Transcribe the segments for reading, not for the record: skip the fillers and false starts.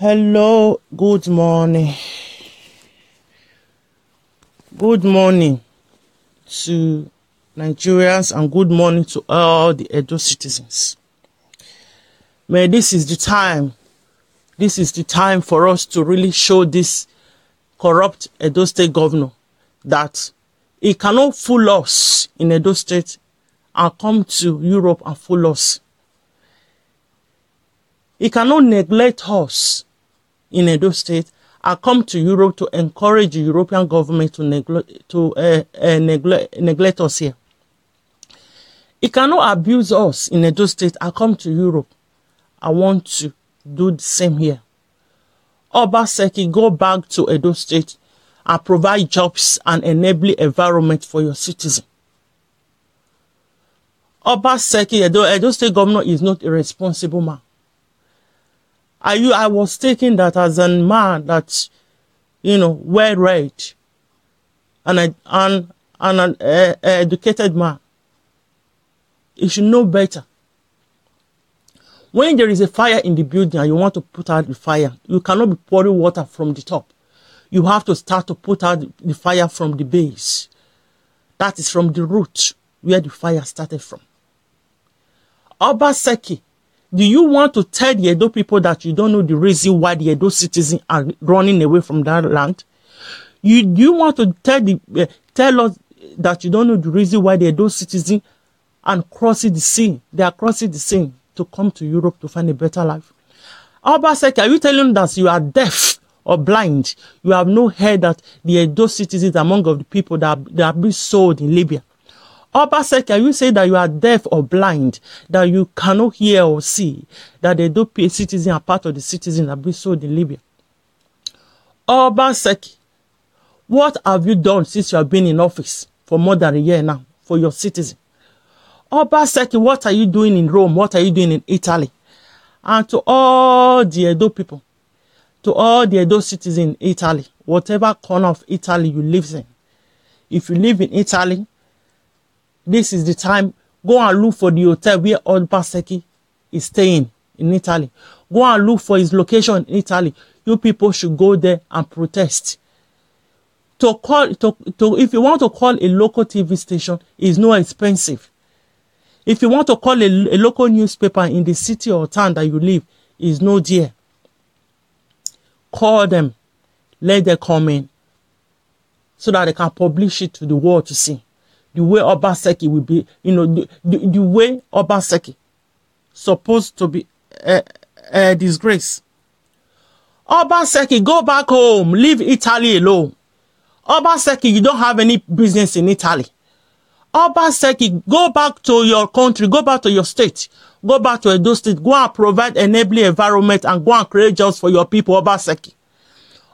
Hello, good morning. Good morning to Nigerians and good morning to all the Edo citizens. May this is the time for us to really show this corrupt Edo State governor that he cannot fool us in Edo State and come to Europe and fool us. He cannot neglect us in Edo State and come to Europe to encourage the European government to neglect us here. He cannot abuse us in Edo State and come to Europe. I want to do the same here. Obaseki, go back to Edo State and provide jobs and enabling environment for your citizens. Obaseki, Edo State governor is not a responsible man. I was taking that as a man that, well read and an educated man. You should know better. When there is a fire in the building and you want to put out the fire, you cannot be pouring water from the top. You have to start to put out the fire from the base. That is from the root where the fire started from. Obaseki, do you want to tell the Edo people that you don't know the reason why the Edo citizens are running away from that land? Do you want to tell us that you don't know the reason why the Edo citizens are crossing the sea? They are crossing the sea to come to Europe to find a better life. Obaseki, are you telling us you are deaf or blind? You have no heard that the Edo citizens are among of the people that are being sold in Libya. Obaseki, are you saying that you are deaf or blind, that you cannot hear or see, that the Edo citizens are part of the citizens that are being sold in Libya? Obaseki, what have you done since you have been in office for more than a year now for your citizens? Obaseki, what are you doing in Rome? What are you doing in Italy? And to all the Edo people, to all the Edo citizens in Italy, whatever corner of Italy you live in, if you live in Italy, this is the time. Go and look for the hotel where Obaseki is staying in Italy. Go and look for his location in Italy. You people should go there and protest. If you want to call a local TV station, it's not expensive. If you want to call a local newspaper in the city or town that you live, it's no dear. Call them. Let them come in so that they can publish it to the world to see. The way Obaseki will be, the way Obaseki supposed to be a disgrace. Obaseki, go back home. Leave Italy alone. Obaseki, you don't have any business in Italy. Obaseki, go back to your country. Go back to your state. Go back to Edo State. Go and provide enabling environment and go and create jobs for your people, Obaseki.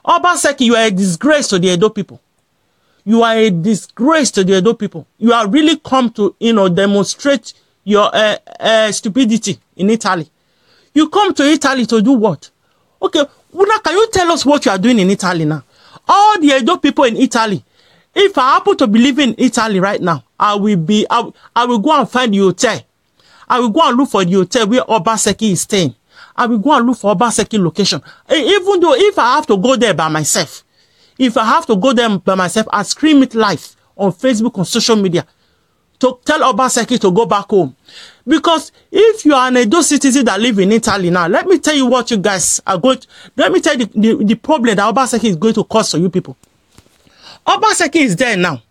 Obaseki, you are a disgrace to the Edo people. You are a disgrace to the Edo people. You are really come to, demonstrate your stupidity in Italy. You come to Italy to do what? Okay, Una, can you tell us what you are doing in Italy now? All the Edo people in Italy, if I happen to be living in Italy right now, I will go and find the hotel. I will go and look for the hotel where Obaseki is staying. I will go and look for Obaseki location. Even though if I have to go there by myself, I scream it live on Facebook, on social media, to tell Obaseki to go back home. Because if you are an Edo citizen that live in Italy now, let me tell you what you guys are going to, let me tell you the problem that Obaseki is going to cause for you people. Obaseki is there now,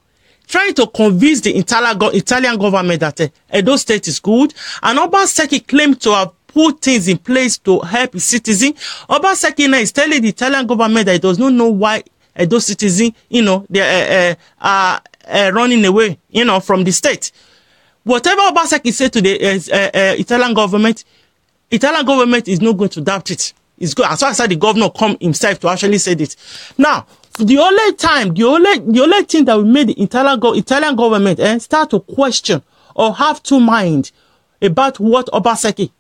trying to convince the Italian government that Edo State is good, and Obaseki claimed to have put things in place to help his citizens. Obaseki now is telling the Italian government that he does not know why Edo citizens, they are running away, from the state. Whatever Obaseki said to the Italian government is not going to doubt it. It's good. As far as the governor come himself to actually say it. Now, the only thing that will make the Italian government start to question or have two minds about what Obaseki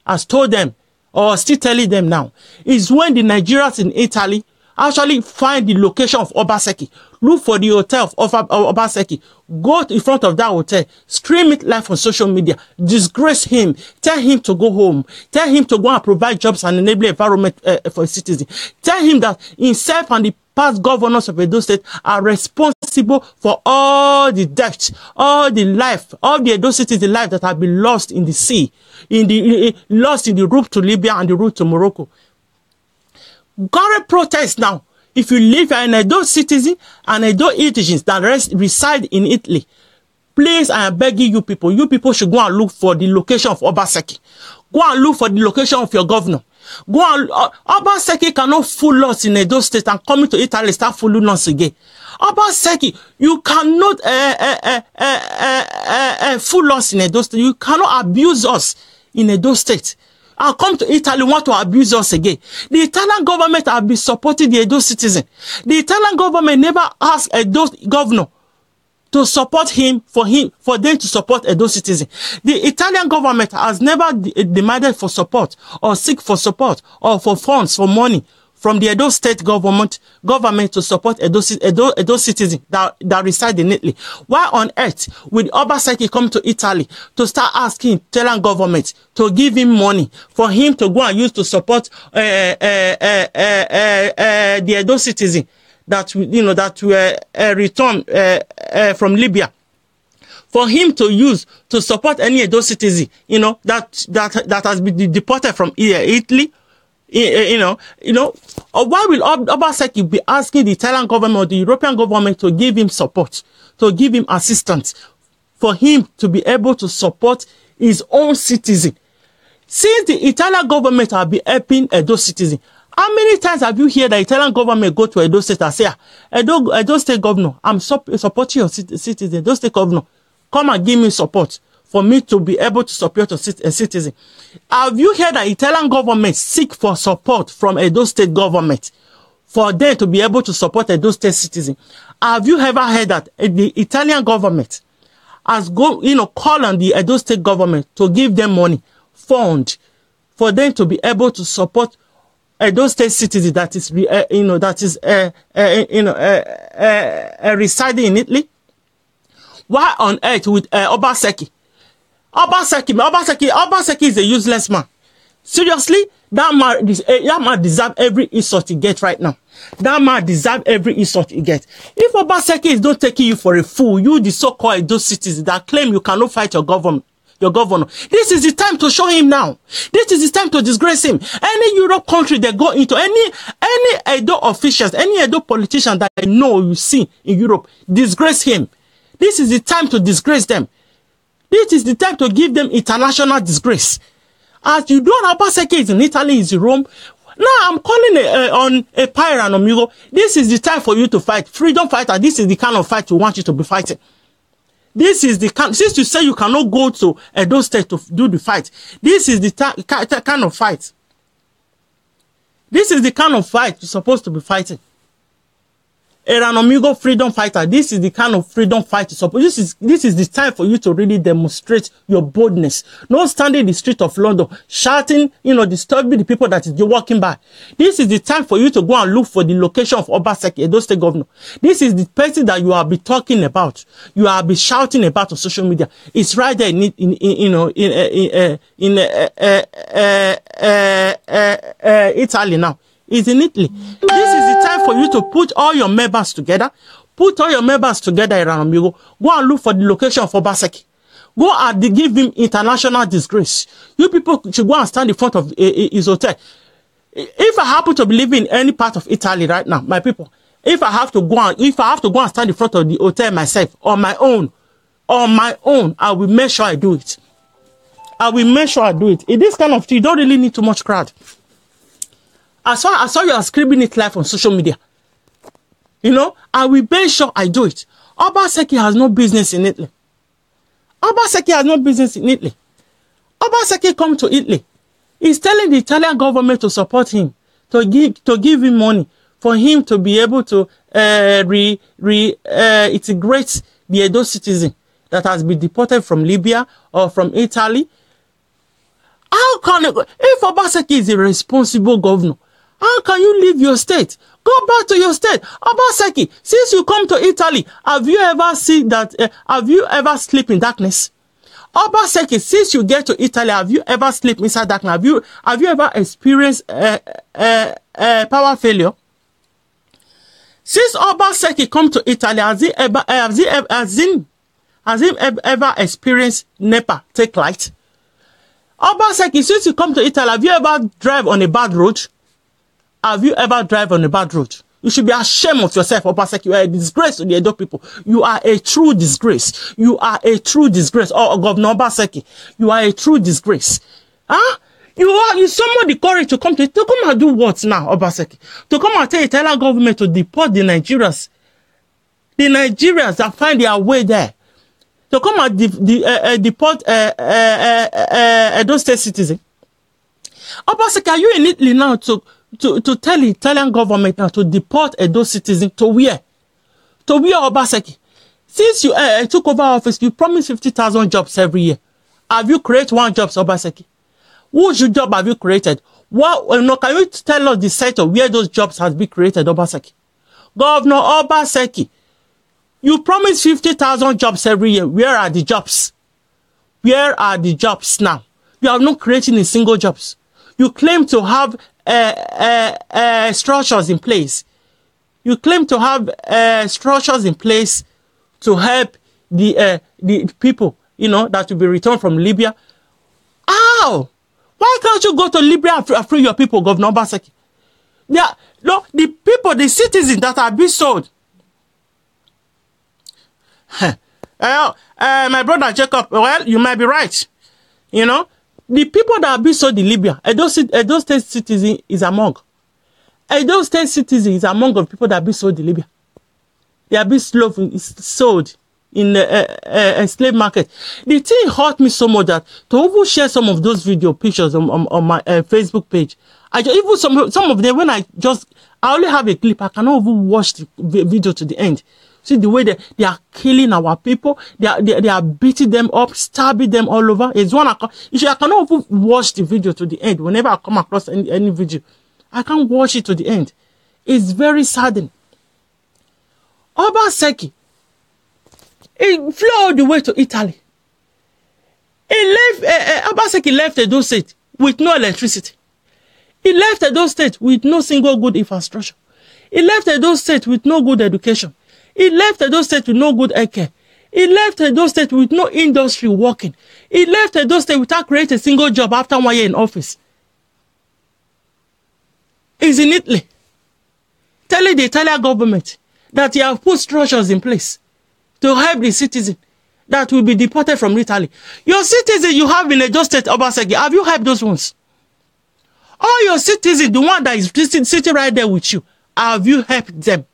has told them or still telling them now is when the Nigerians in Italy actually find the location of Obaseki. Look for the hotel of Obaseki. Go in front of that hotel. Stream it live on social media. Disgrace him. Tell him to go home. Tell him to go and provide jobs and enable environment for citizens. Tell him that himself and the past governors of Edo State are responsible for all the death, all the life, all the Edo citizens' life that have been lost in the sea, lost in the route to Libya and the route to Morocco. Current protest now. If you live an Edo citizen and Edo citizens that reside in Italy, please, I am begging you people should go and look for the location of Obaseki. Go and look for the location of your governor. Go and Obaseki cannot fool us in Edo State and coming to Italy start fooling us again. Obaseki, you cannot fool us in Edo State. You cannot abuse us in Edo State. I'll come to Italy, want to abuse us again. The Italian government have been supporting the Edo citizen. The Italian government never asked Edo governor to support him, for them to support Edo citizen. The Italian government has never demanded for support or seek for support or for funds, for money from the Edo State government to support Edo citizens that reside in Italy. Why on earth would Obaseki come to Italy to start asking Italian government to give him money for him to go and use to support the Edo citizen that return from Libya? For him to use to support any Edo citizen, that has been deported from Italy. Or why will Obaseki be asking the Italian government or the European government to give him support, to give him assistance, for him to be able to support his own citizen? Since the Italian government have been helping Edo citizen, how many times have you heard the Italian government go to Edo State and say, Edo State governor, I'm supporting your citizen, Edo State governor, come and give me support for me to be able to support a citizen? Have you heard the Italian government seek for support from Edo State government for them to be able to support Edo State citizen? Have you ever heard that the Italian government has called on the Edo State government to give them money, fund, for them to be able to support Edo State citizen that is residing in Italy? Why on earth with Obaseki? Obaseki is a useless man. Seriously, that man deserves every insult he gets right now. That man deserves every insult he gets. If Obaseki is not taking you for a fool, you the so-called Edo citizens that claim you cannot fight your governor, this is the time to show him now. This is the time to disgrace him. Any Europe country they go into, any Edo officials, any Edo politician that I know you see in Europe, disgrace him. This is the time to disgrace them. This is the time to give them international disgrace. As you know, Obaseki is in Italy, is in Rome. Now I'm calling on a Eranomingho. This is the time for you to fight. Freedom fighter, this is the kind of fight we want you to be fighting. This is the kind, since you say you cannot go to Edo State to do the fight, this is the kind of fight. This is the kind of fight you're supposed to be fighting. Eranomingho freedom fighter, this is the kind of freedom fight. This is the time for you to really demonstrate your boldness. Not standing in the street of London, shouting, disturbing the people that is walking by. This is the time for you to go and look for the location of Obaseki, Edo State governor. This is the person that you have been talking about. You have been shouting about on social media. It's right there in Italy now. Is in Italy. This is the time for you to put all your members together. Put all your members together, Eranomingho. Go and look for the location of Obaseki. Go and give him international disgrace. You people should go and stand in front of his hotel. If I happen to be living in any part of Italy right now, my people, if I have to go and stand in front of the hotel myself, on my own, I will make sure I do it. In this kind of thing, you don't really need too much crowd. I saw you are screaming it live on social media. I will make sure I do it. Obaseki has no business in Italy. Obaseki come to Italy. He's telling the Italian government to support him, to give him money for him to be able to integrate the Edo citizen that has been deported from Libya or from Italy. How can if Obaseki is a responsible governor, How can you leave your state? Go back to your state. Obaseki, since you come to Italy, have you ever seen that? Have you ever slept in darkness? Obaseki, since you get to Italy, have you ever slept inside darkness? Have you ever experienced power failure? Since Obaseki come to Italy, has he ever experienced NEPA take light? Obaseki, since you come to Italy, have you ever drive on a bad road? Have you ever drive on a bad road? You should be ashamed of yourself, Obaseki. You are a disgrace to the Edo people. You are a true disgrace. You are a true disgrace. Oh, Governor Obaseki, you are a true disgrace. Huh? You summon the courage to come and do what now, Obaseki? To come and tell the Italian government to deport the Nigerians. The Nigerians that find their way there. To come and deport Edo State citizen. Obaseki, are you in Italy now to tell the Italian government now to deport Edo citizen to where? To where, Obaseki? Since you took over office, you promised 50,000 jobs every year. Have you created one job, Obaseki? Which job have you created? Can you tell us the site of where those jobs have been created, Obaseki? Governor Obaseki, you promised 50,000 jobs every year. Where are the jobs? Where are the jobs now? You have not created a single jobs. You claim to have structures in place. You claim to have structures in place to help the people, that will be returned from Libya. How? Why can't you go to Libya and free your people, Governor Obaseki? The people, the citizens that are being sold. My brother Jacob, well, you might be right. The people that are being sold in Libya, Edo State citizen is among. Edo State citizen is among the people that are being sold in Libya. They are being sold in a slave market. The thing hurt me so much that to even share some of those video pictures on my Facebook page, even some of them, when I only have a clip, I cannot even watch the video to the end. See the way they are killing our people, they are beating them up, stabbing them all over. It's one I cannot even watch the video to the end. Whenever I come across any video, I can't watch it to the end. It's very saddening. Obaseki, he flew all the way to Italy. Obaseki left Edo State with no electricity. He left Edo State with no single good infrastructure. He left Edo State with no good education. He left Edo State with no good healthcare. He left Edo State with no industry working. He left Edo State without creating a single job after 1 year in office. He's in Italy, telling the Italian government that he has put structures in place to help the citizen that will be deported from Italy. Your citizens you have in Edo State, Obaseki, have you helped those ones? All your citizens, the one that is sitting right there with you, have you helped them?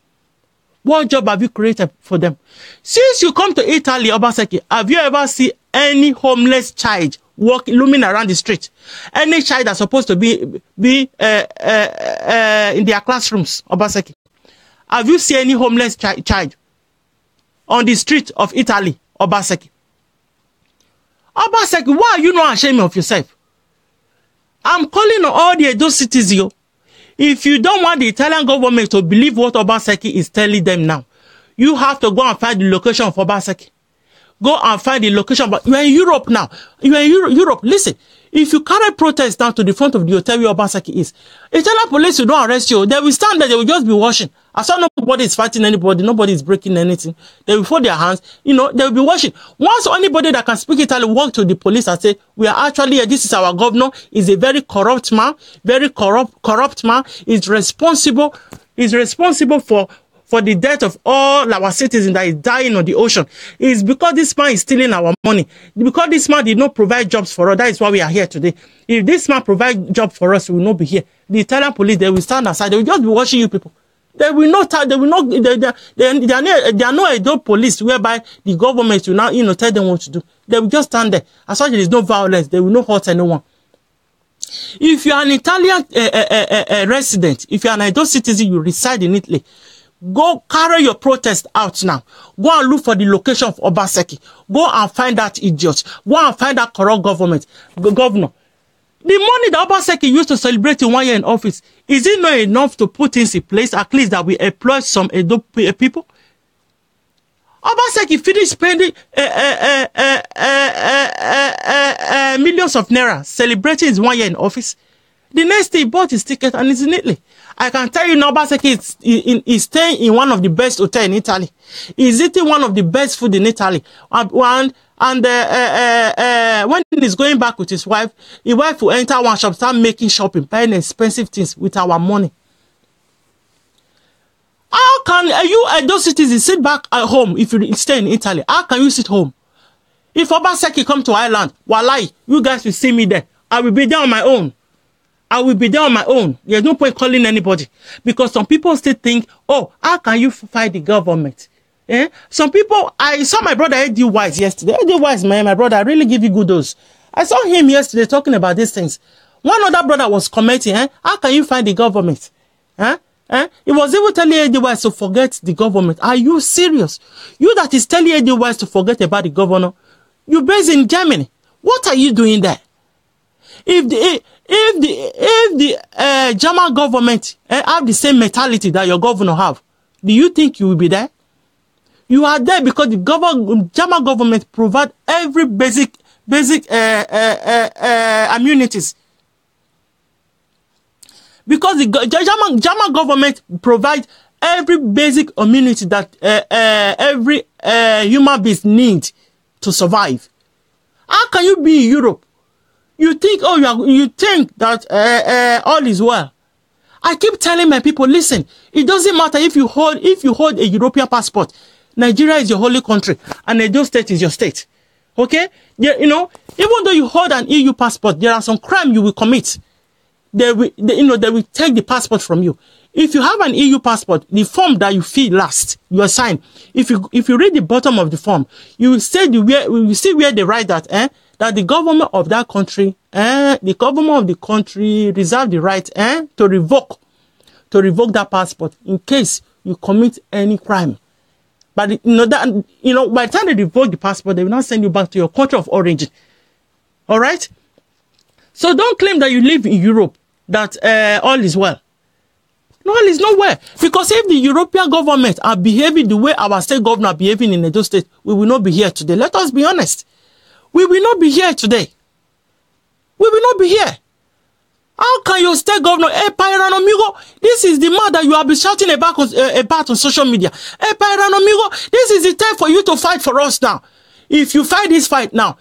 What job have you created for them? Since you come to Italy, Obaseki, have you ever seen any homeless child looming around the street? Any child that's supposed to be in their classrooms, Obaseki? Have you seen any homeless child on the street of Italy, Obaseki? Obaseki, why are you not ashamed of yourself? I'm calling on all the Edo citizens. If you don't want the Italian government to believe what Obaseki is telling them now, you have to go and find the location of Obaseki. Go and find the location. But you are in Europe now. You are in Europe. Listen, if you carry protest down to the front of the hotel where Obaseki is, Italian police will not arrest you. They will stand there. They will just be watching. As long as nobody is fighting anybody, nobody is breaking anything, they will fold their hands. They will be watching. Once anybody that can speak Italian walk to the police and say, we are actually here, this is our governor, is a very corrupt man, very corrupt man, is responsible for the death of all our citizens that is dying on the ocean. It's because this man is stealing our money. Because this man did not provide jobs for us. That is why we are here today. If this man provide jobs for us, we will not be here. The Italian police, they will stand aside. They will just be watching you people. They are no adult police whereby the government will now, tell them what to do. They will just stand there. As long as there is no violence, they will not hurt anyone. If you are an Italian resident, if you are an adult citizen, you reside in Italy, go carry your protest out now. Go and look for the location of Obaseki. Go and find that idiot. Go and find that corrupt governor. The money that Obaseki used to celebrate in 1 year in office, is it not enough to put things in place, at least that we employ some Edo people? Obaseki finished spending millions of naira celebrating his 1 year in office. The next day, he bought his ticket and is in Italy. I can tell you now, Obaseki is staying in one of the best hotels in Italy. He's eating one of the best food in Italy. When he's going back with his wife will enter one shop, start making shopping, buying expensive things with our money. How can you, those citizens, sit back at home if you stay in Italy? How can you sit home? If Obaseki come to Ireland, wallahi, you guys will see me there. I will be there on my own. I will be there on my own. There's no point calling anybody. Because some people still think, oh, how can you fight the government? Eh? Some people, I saw my brother Eddie Wise yesterday. Eddie Wise, my brother, I really give you kudos. I saw him yesterday talking about these things. One other brother was commenting, how can you fight the government? He was even telling Eddie Wise to forget the government. Are you serious? You that is telling Eddie Wise to forget about the governor, you're based in Germany. What are you doing there? If the German government have the same mentality that your governor have, do you think you will be there? You are there because the German government provide every basic amenities. Because the German government provide every basic amenity that every human being needs to survive. How can you be in Europe? You think, you think that all is well. I keep telling my people, listen, it doesn't matter if you hold a European passport. Nigeria is your holy country, and Edo State is your state. Okay? You know, even though you hold an EU passport, there are some crime you will commit. They will take the passport from you. If you have an EU passport, the form that you fill last, you assign. If you read the bottom of the form, you will see where they write that that the government of that country, the government of the country reserve the right to revoke that passport in case you commit any crime. But by the time they revoke the passport, they will not send you back to your country of origin. All right. So don't claim that you live in Europe, that all is well. No, all is nowhere. Because if the European government are behaving the way our state governor are behaving in Edo State, we will not be here today. Let us be honest. We will not be here today. We will not be here. How can your state governor, Eranomingho, this is the man that you have been shouting about on social media. Eranomingho, this is the time for you to fight for us now. If you fight this fight now,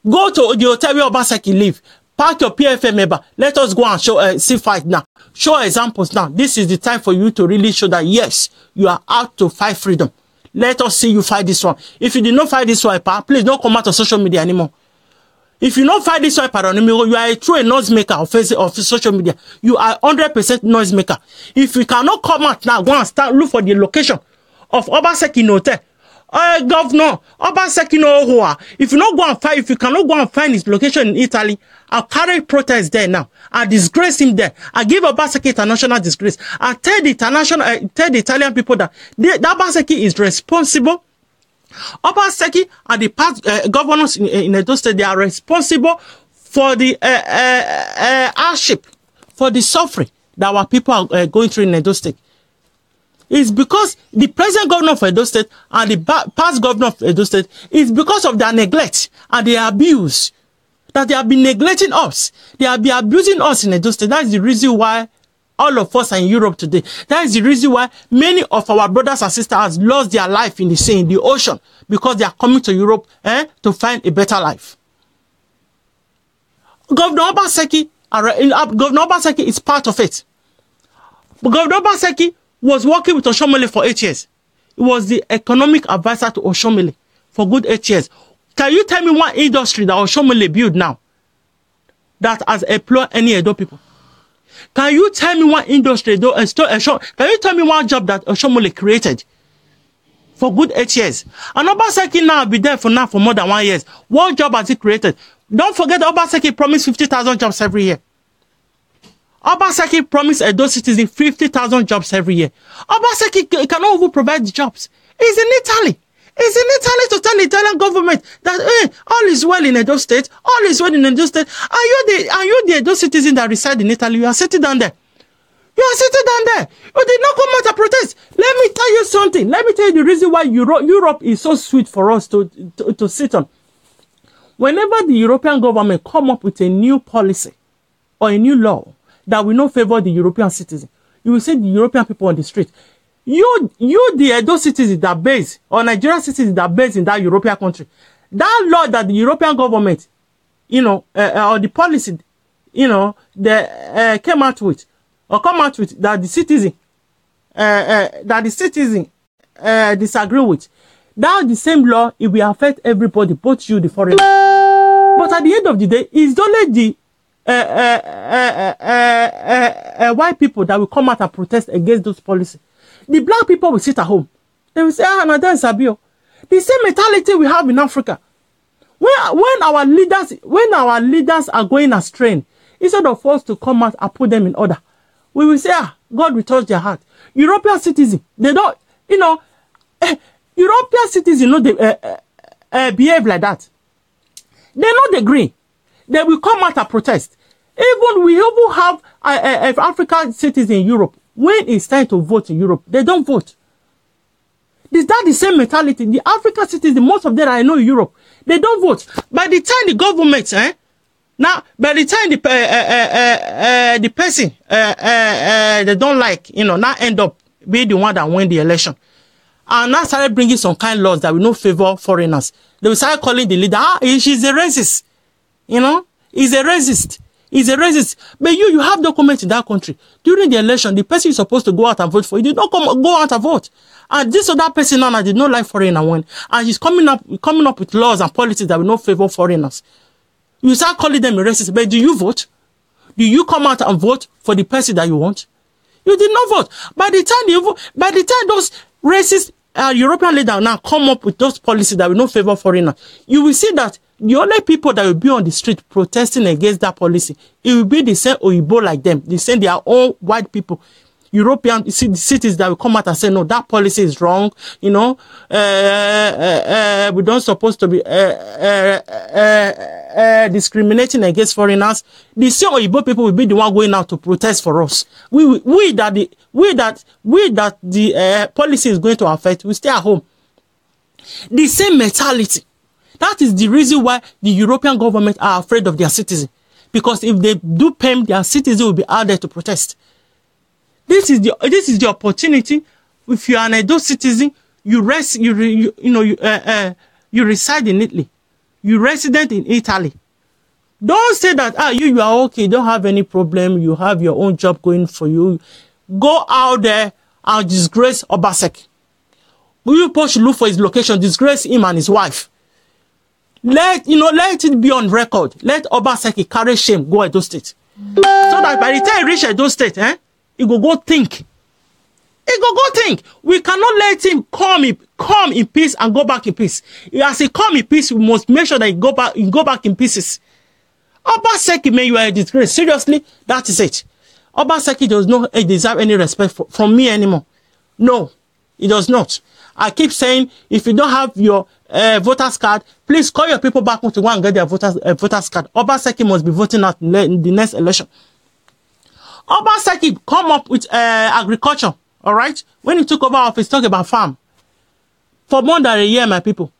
go to the hotel where Obaseki live. Park your PFM member. Let us go and see fight now. Show examples now. This is the time for you to really show that, yes, you are out to fight freedom. Let us see you fight this one. If you did not fight this one, please don't come out on social media anymore. If you don't fight this one, you are a true noisemaker of social media. You are 100% noisemaker. If you cannot come out now, go and start look for the location of Obaseki hotel. Governor, Obaseki no Hoa. If you not go and find, if you cannot go and find his location in Italy, I'll carry protest there now. I disgrace him there. I give Obaseki international disgrace. I tell the Italian people that Obaseki is responsible. Obaseki and the past governors in Edo State, they are responsible for the hardship, for the suffering that our people are going through in Edo State. It's because the present governor of Edo State and the past governor of Edo State is because of their neglect and their abuse. That they have been neglecting us. They have been abusing us in Edo State. That is the reason why all of us are in Europe today. That is the reason why many of our brothers and sisters have lost their life in the sea, in the ocean, because they are coming to Europe to find a better life. Governor Obaseki is part of it. But Governor Obaseki was working with Oshomole for 8 years. He was the economic advisor to Oshomole for good 8 years. Can you tell me one industry that Oshomole built now that has employed any Edo people? Can you tell me one industry, can you tell me one job that Oshomole created for good 8 years? And Obaseki now be there for more than 1 year. What job has he created? Don't forget Obaseki promised 50,000 jobs every year. Obaseki promised Edo citizens 50,000 jobs every year. Obaseki cannot even provide the jobs. He's in Italy. It's in Italy to tell the Italian government that all is well in Edo State, all is well in Edo State. Are you the Edo citizen that reside in Italy? You are sitting down there. You are sitting down there. You did not come out to protest. Let me tell you something. Let me tell you the reason why Europe is so sweet for us to sit on. Whenever the European government come up with a new policy or a new law that will not favor the European citizen, you will see the European people on the street. You the Edo citizens that base, or Nigerian citizens that base in that European country, that law that the European government, or the policy, they came out with, or come out with, that the citizen disagree with, that the same law, it will affect everybody, both you, the foreigner. But at the end of the day, it's only the white people that will come out and protest against those policies. The black people will sit at home. They will say, no, that's Sabio. The same mentality we have in Africa. When our leaders are going astray, instead of us to come out and put them in order, we will say, God will touch their heart. European citizens, they don't, European citizens, they behave like that. They not agree. They will come out and protest. We even have African citizens in Europe. When it's time to vote in Europe, they don't vote. Is that the same mentality? The African citizens, most of them I know in Europe, they don't vote. By the time the government, by the time the person they don't like, now end up being the one that win the election, and now started bringing some kind of laws that will not favor foreigners. They will start calling the leader, she's a racist. He's a racist. He's a racist. But you have documents in that country. During the election, the person you're supposed to go out and vote for, he did not go out and vote. And this other person now did not like foreigner win. And he's coming up with laws and policies that will not favor foreigners. You start calling them a racist. But do you vote? Do you come out and vote for the person that you want? You did not vote. By the time those racist European leaders now come up with those policies that will not favor foreigners, you will see that the only people that will be on the street protesting against that policy, it will be the same Oyibo like them. They say they are all white people, European cities that will come out and say, no, that policy is wrong. We don't supposed to be discriminating against foreigners. The same Oyibo people will be the one going out to protest for us. We that the policy is going to affect, we stay at home. The same mentality. That is the reason why the European government are afraid of their citizens. Because if they do pay, their citizens will be out there to protest. This is the opportunity. If you are an Edo citizen, you reside in Italy. You resident in Italy. Don't say that you are okay, you don't have any problem, you have your own job going for you. Go out there and disgrace Obaseki. You should look for his location, disgrace him and his wife. Let it be on record. Let Obaseki carry shame, go Edo State. So that by the time he reach Edo State, he go think. He go think. We cannot let him come in peace and go back in peace. As he come in peace, we must make sure that he go back in pieces. Obaseki, man, you are a disgrace. Seriously, that is it. Obaseki does not deserve any respect from me anymore. No, he does not. I keep saying, if you don't have your voter's card, please call your people back to go and get their voter's card. Obaseki must be voting out in the next election. Obaseki come up with agriculture, all right? When he took over office, talk about farm. For more than a year, my people.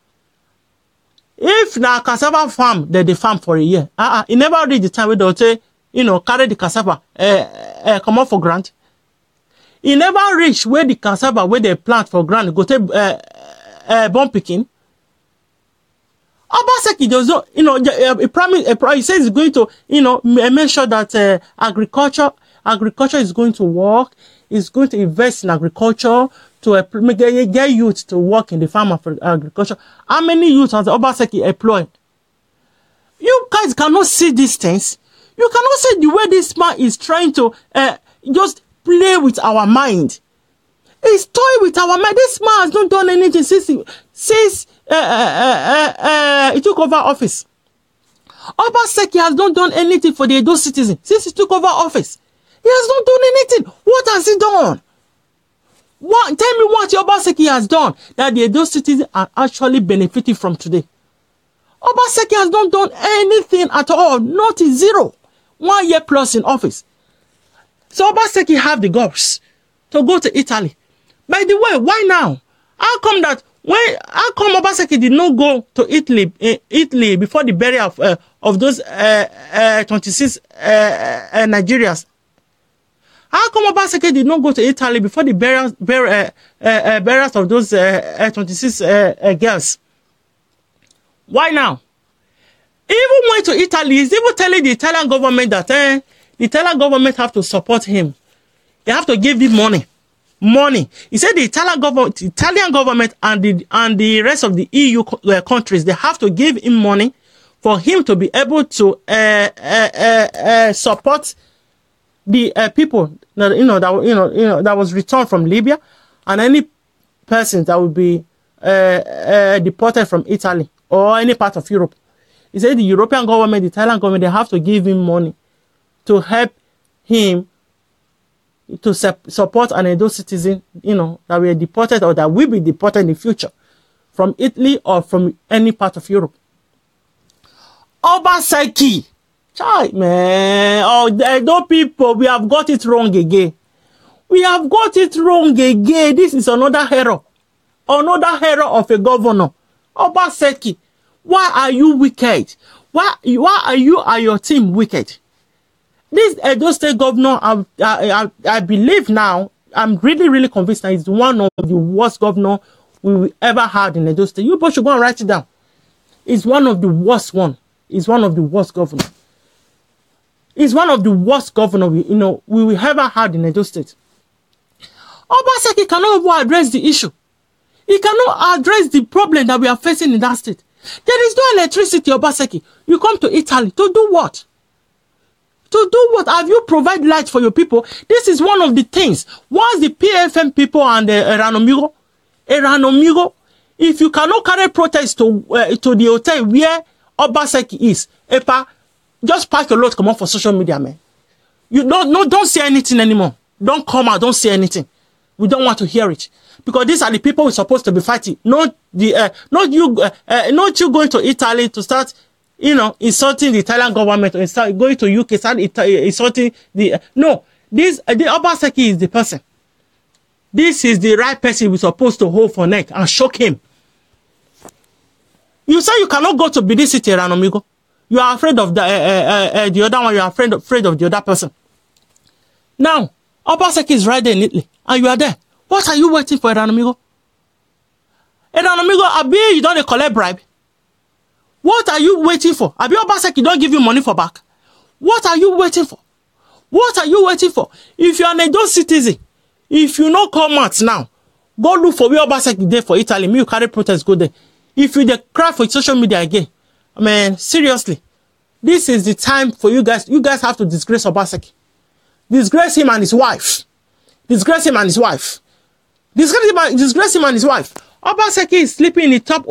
If na cassava farm, they farm for a year. It never reach the time where they'll say, carry the cassava, come up for grant. It never reach where the cassava, where they plant for grant, go take bomb picking. Obaseki does not, he says he's going to, make sure that agriculture is going to work. He's going to invest in agriculture to get youth to work in the farm of agriculture. How many youth has Obaseki employed? You guys cannot see these things. You cannot see the way this man is trying to just play with our mind. He's toying with our mind. This man has not done anything since he took over office. Obaseki has not done anything for the Edo citizens since he took over office. He has not done anything. What has he done? What? Tell me what Obaseki has done that the Edo citizens are actually benefiting from today. Obaseki has not done anything at all. Not a zero. 1 year plus in office. So Obaseki have the guts to go to Italy. By the way, why now? How come Obaseki did not go to Italy before the burial of those 26 Nigerians? How come Obaseki did not go to Italy before the burials of those 26 girls? Why now? He even went to Italy. He's even telling the Italian government that the Italian government have to support him. They have to give him money. He said the Italian government and the rest of the EU countries, they have to give him money for him to be able to support the people that was returned from Libya, and any person that would be deported from Italy or any part of Europe. He said the European government, the Italian government, they have to give him money to help him to support an Edo citizen, that were deported or that will be deported in the future from Italy or from any part of Europe. Obaseki. Chai, man. Oh, Edo people, we have got it wrong again. We have got it wrong again. This is another error. Another error of a governor. Obaseki, why are you wicked? Why are you and your team wicked? This Edo State governor, I believe now, I'm really, really convinced that he's one of the worst governor we ever had in Edo State. You both should go and write it down. He's one of the worst one. He's one of the worst governor. He's one of the worst governor we ever had in Edo State. Obaseki cannot even address the issue. He cannot address the problem that we are facing in that state. There is no electricity, Obaseki. You come to Italy to do what? To do what? Have you provided light for your people? This is one of the things. Once the PFM people and the Eranomingho, if you cannot carry protest to the hotel where Obaseki is, just pack your load, come on for social media, man. You don't say anything anymore. Don't come out, don't say anything. We don't want to hear it. Because these are the people we're supposed to be fighting. Not you going to Italy to start insulting the Italian government, or start going to UK, start insulting no. The Obaseki is the person. This is the right person we're supposed to hold for neck and shock him. You say you cannot go to Benin City, Eranomingho. You are afraid of the other one. You are afraid of the other person. Now, Obaseki is right there in Italy, and you are there. What are you waiting for, Eranomingho? Eranomingho, Abi, you don't collect bribe. What are you waiting for? Abi Obaseki don't give you money for back. What are you waiting for? What are you waiting for? If you are an Edo citizen, if you no come out now, go look for where Obaseki there for Italy. Me, you carry protest, go there. If you cry for social media again, I mean, seriously, this is the time for you guys. You guys have to disgrace Obaseki. Disgrace him and his wife. Disgrace him and his wife. Disgrace him and his wife. Obaseki is sleeping in the top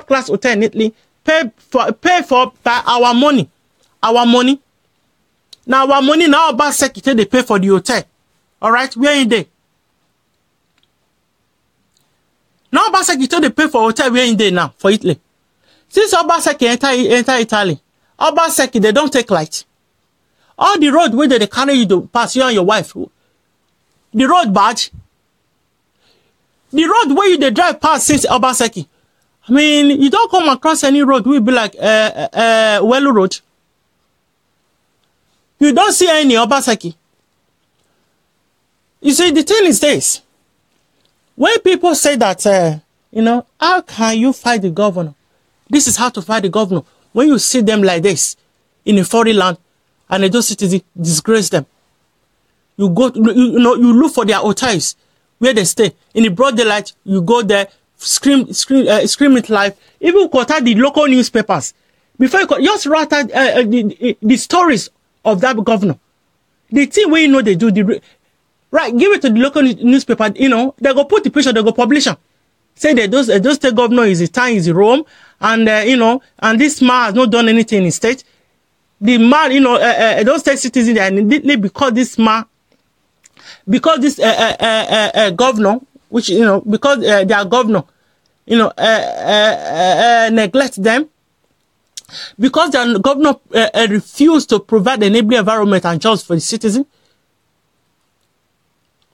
class hotel in Italy. Pay for by our money. Our money. Now our money, now Obaseki they pay for the hotel. Alright, where in there? Now Obaseki they pay for hotel, where in there now? For Italy. Since Obaseki enter Italy, Obaseki, they don't take light. All the road where they carry you to pass, you and your wife. The road badge. The road where they drive past since Obaseki. I mean, you don't come across any road will be like Welu Road. You don't see any Obaseki. You see, the thing is this. When people say that, how can you fight the governor? This is how to fight the governor. When you see them like this in a foreign land and Edo citizens disgrace them, you go, you look for their hotels where they stay in the broad daylight. You go there, scream it live. Even contact the local newspapers before you just write out the stories of that governor. The thing where they do right, give it to the local newspaper. They go put the picture, they go publish them. Say that those state governor is Rome, and and this man has not done anything in his state. The man, those state citizens, they are immediately because this man because this governor, which, you know, because their governor, you know, neglect them, because the governor refused to provide enabling environment and jobs for the citizen.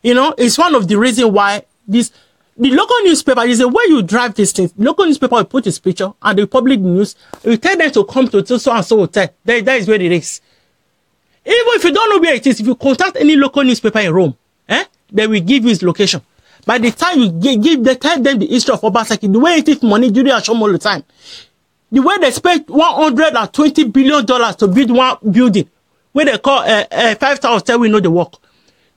You know, it's one of the reasons why the local newspaper is the way you drive these things. The local newspaper will put his picture, and the public news will tell them to come to so and so hotel. That is where it is. Even if you don't know where it is, if you contact any local newspaper in Rome, they will give you his location. By the time you tell them the history of Obaseki, the way it is money during Ashomole time, the way they spent $120 billion to build one building, where they call 5,000 hotel, we know the work.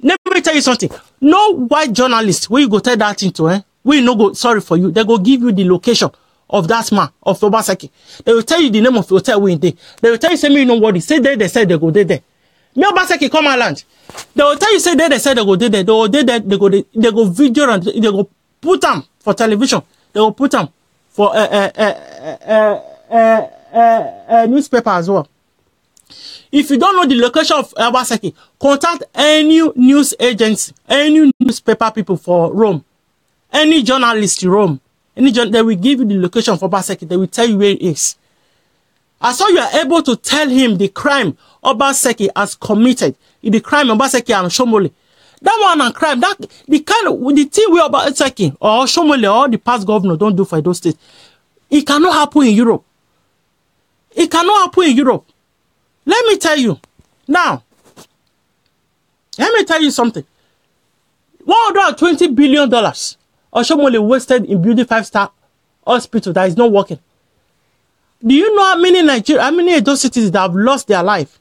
Let me tell you something. No white journalist, where you go tell that into, we no go sorry for you. They go give you the location of that man, of Obaseki. They will tell you the name of the hotel we in there. They will tell you, say me, you know what, they say there, they said they go there. Me Obaseki come and land. They will tell you, say there, they said they go there. They go there, they go video and they go put them for television. They will put them for newspaper as well. If you don't know the location of Obaseki, contact any news agency, any newspaper people for Rome, any journalist in Rome, they will give you the location of Obaseki. They will tell you where it is. As long as you are able to tell him the crime Obaseki has committed, the crime Obaseki and Shomole, that one and crime, that the thing where Obaseki or Shomole or the past governor don't do for those states, it cannot happen in Europe. It cannot happen in Europe. Let me tell you now. Let me tell you something. $120 billion Oshomole wasted in building 5-star hospital that is not working. Do you know how many of those cities that have lost their life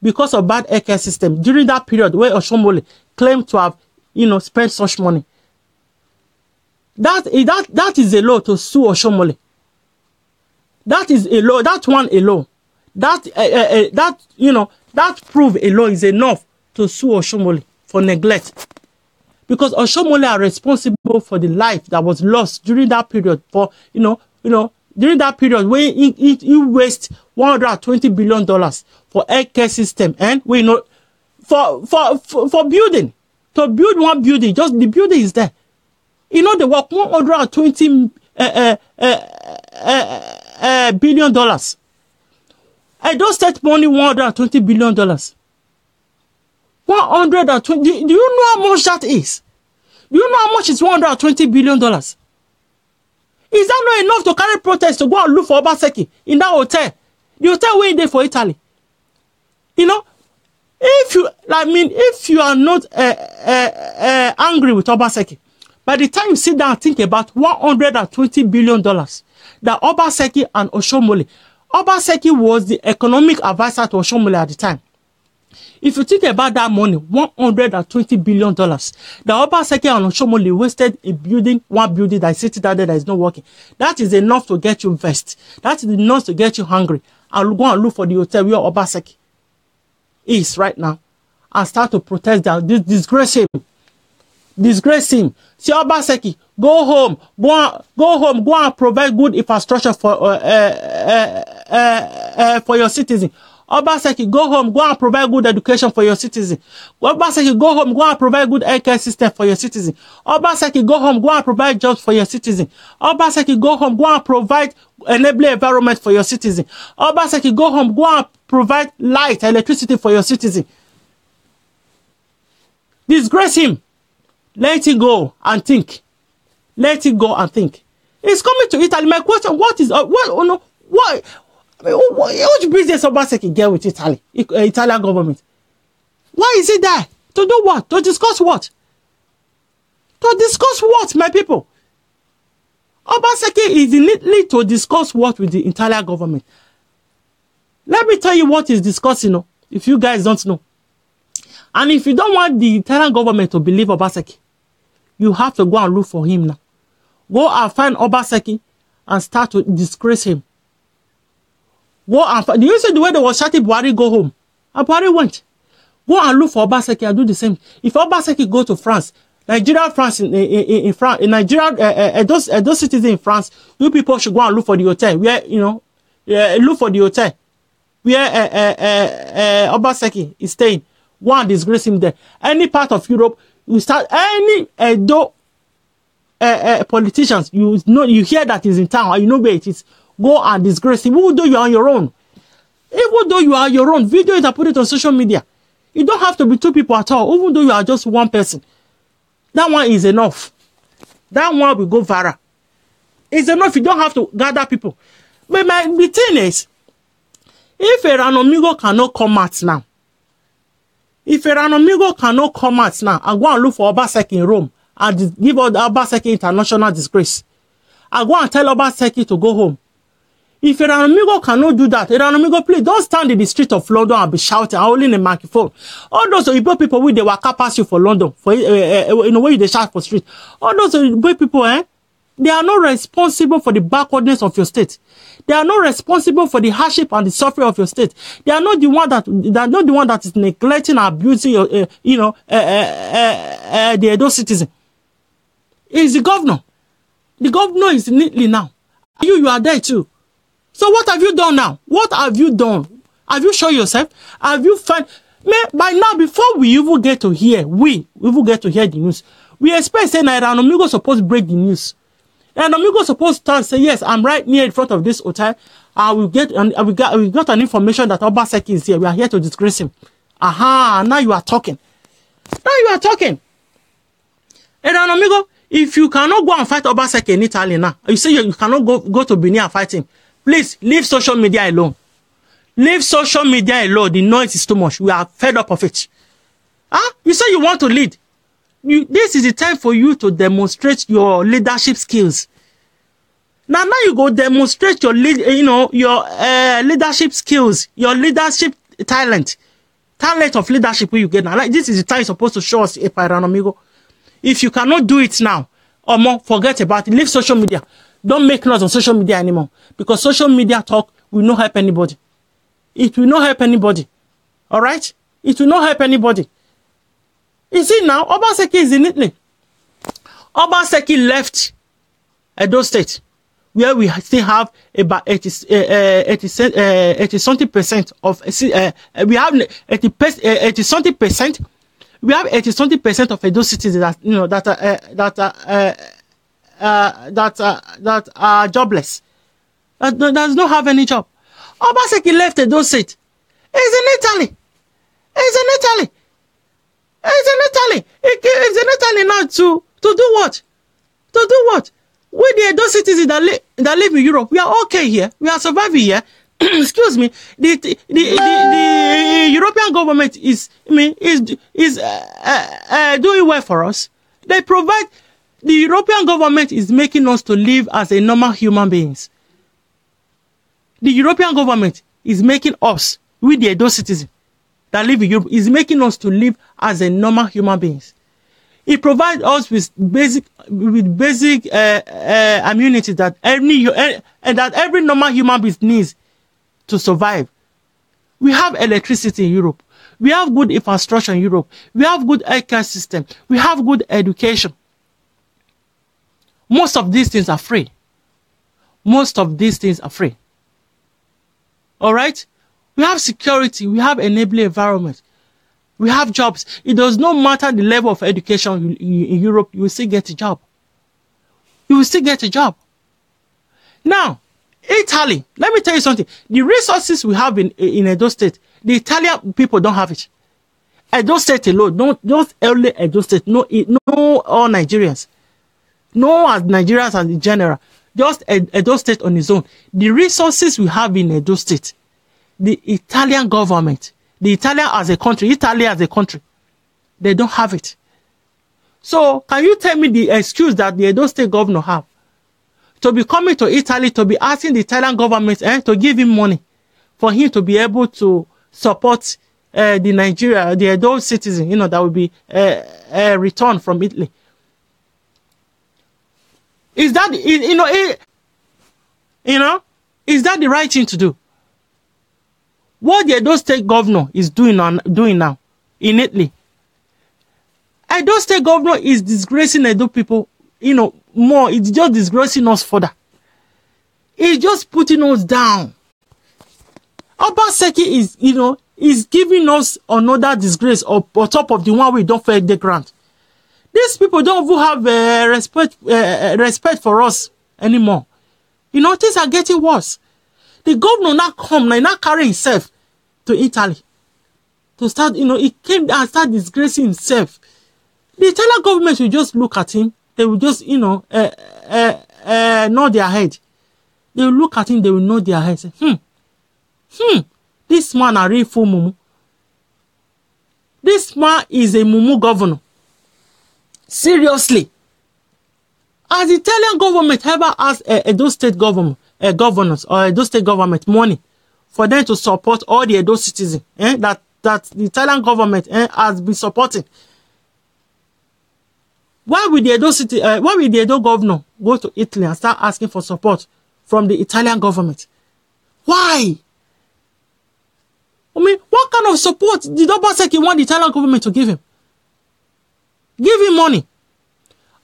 because of bad healthcare system during that period where Oshomole claimed to have, you know, spent such money? That is a law to sue Oshomole. That is a law. That one alone. That proof alone is enough to sue Oshomole for neglect, because Oshomole are responsible for the life that was lost during that period. For during that period where you waste $120 billion for healthcare system, and we know for building, to build one building, just the building is there. You know, they work $120 billion. I don't state money $120 billion. 120. Do you know how much that is? Do you know how much is $120 billion? Is that not enough to carry protest to go and look for Obaseki in that hotel? The hotel way there for Italy. You know, if you are not angry with Obaseki, by the time you sit down and think about $120 billion that Obaseki and Oshomole, Obaseki was the economic advisor to Oshomole at the time. If you think about that money, $120 billion that Obaseki and Oshomole wasted in building one building that is sitting down there that is not working, that is enough to get you vexed. That is enough to get you hungry and go and look for the hotel where Obaseki is right now and start to protest that. Disgrace him. Disgrace him. See, Obaseki, go home, go and provide good infrastructure for your citizens. Obaseki, go home, go and provide good education for your citizens. Obaseki, go home, go and provide good healthcare system for your citizens. Obaseki, go home, go and provide jobs for your citizens. Obaseki, go home, go and provide enabling environment for your citizens. Obaseki, go home, go and provide light, electricity for your citizens. Disgrace him. Let it go and think. Let it go and think. He's coming to Italy. My question: what business Obaseki get with Italy, Italian government? Why is he there? To do what? To discuss what? To discuss what, my people? Obaseki is neatly to discuss what with the Italian government. Let me tell you what he's discussing, if you guys don't know. And if you don't want the Italian government to believe Obaseki, you have to go and look for him now. Go and find Obaseki and start to disgrace him. Go and find. Do you see the way they was shouting Buhari go home? And Buhari went. Go and look for Obaseki and do the same. If Obaseki go to France, Nigeria, France, in France, in Nigeria, those citizens in France, you people should go and look for the hotel where, look for the hotel where Obaseki is staying. Go and disgrace him there. Any part of Europe, you start any Edo politicians, you know, you hear that is in town, or you know where it is, go and disgrace him. Even though you are on your own, even though you are your own, video it and put it on social media. You don't have to be two people at all. Even though you are just one person, that one is enough. That one will go viral. It's enough. You don't have to gather people. But the thing is, if Eranomingho cannot come out now, and go and look for Obaseki in Rome and give Obaseki international disgrace, and go and tell Obaseki to go home. If Eranomingho cannot do that, Eranomingho, please don't stand in the street of London and be shouting and holding a microphone. All those Igbo people with they waka pass you for London, for in a way they shout for street. All those Igbo people, they are not responsible for the backwardness of your state. They are not responsible for the hardship and the suffering of your state. They are not the one that is neglecting and abusing your, the Edo citizen. It's the governor. The governor is in Italy now. You are there too. So what have you done now? What have you done? Have you shown yourself? Have you found? By now, before we even get to hear, we even get to hear the news, we expect saying that Eranomingho supposed to break the news. Eranomingho supposed to say, yes, I'm right near in front of this hotel. We got an information that Obaseki is here. We are here to disgrace him. Aha, now you are talking. Now you are talking. Eranomingho, if you cannot go and fight Obaseki in Italy now, you say you cannot go to Benin and fight him, please leave social media alone. Leave social media alone. The noise is too much. We are fed up of it. You say you want to lead. This is the time for you to demonstrate your leadership skills. Now you go demonstrate your leadership skills, your leadership talent of leadership where you get now. Like this is the time you're supposed to show us, Eranomingho. If you cannot do it now, or more, forget about it. Leave social media. Don't make noise on social media anymore, because social media talk will not help anybody. It will not help anybody. All right? It will not help anybody. You see now, Obaseki is in Italy. Obaseki left Edo State, where we still have about 80-something% of we have 80-something%. We have 80-something% of Edo citizens that are jobless. That does not have any job. Obaseki left Edo State. He's in Italy. He's in Italy. He's in Italy. He's in Italy now to do what? To do what? We the Edo citizens that live in Europe, we are okay here. We are surviving here. Excuse me. The European government is doing well for us. They provide. The European government is making us to live as a normal human beings. The European government is making us, we the Edo citizens that live in Europe, is making us to live as a normal human beings. It provides us with basic immunity that every normal human being needs to survive. We have electricity in Europe. We have good infrastructure in Europe. We have good healthcare system. We have good education. Most of these things are free. Most of these things are free. All right? We have security. We have enabling environment. We have jobs. It does not matter the level of education in Europe, you will still get a job. You will still get a job. Now, Italy, let me tell you something. The resources we have in Edo State, the Italian people don't have it. Edo State alone, not just only Edo State, no all Nigerians. No as Nigerians as in general. Just Edo State on its own. The resources we have in Edo State, the Italian government, the Italian as a country, Italy as a country, they don't have it. So, can you tell me the excuse that the Edo State governor have to be coming to Italy, to be asking the Italian government to give him money for him to be able to support the Edo citizen, that will be returned from Italy? Is that, is that the right thing to do? What the Edo State governor is doing now in Italy, Edo State governor is disgracing Edo people, more. It's just disgracing us further. It's just putting us down. Obaseki is, is giving us another disgrace on top of the one we don't fail the grant. These people don't even have respect for us anymore. You know, things are getting worse. The governor now come, now carry himself to Italy to start, you know, he came and start disgracing himself. The Italian government will just look at him. They will just, you know, nod their head. They will look at him. They will nod their head. Say, this man a real full mumu. This man is a mumu governor. Seriously. Has the Italian government ever asked Edo State government, governors or Edo State government money for them to support all the Edo citizens that the Italian government has been supporting? Why would the Edo governor go to Italy and start asking for support from the Italian government? Why? I mean, what kind of support did Obaseki want the Italian government to give him? Give him money.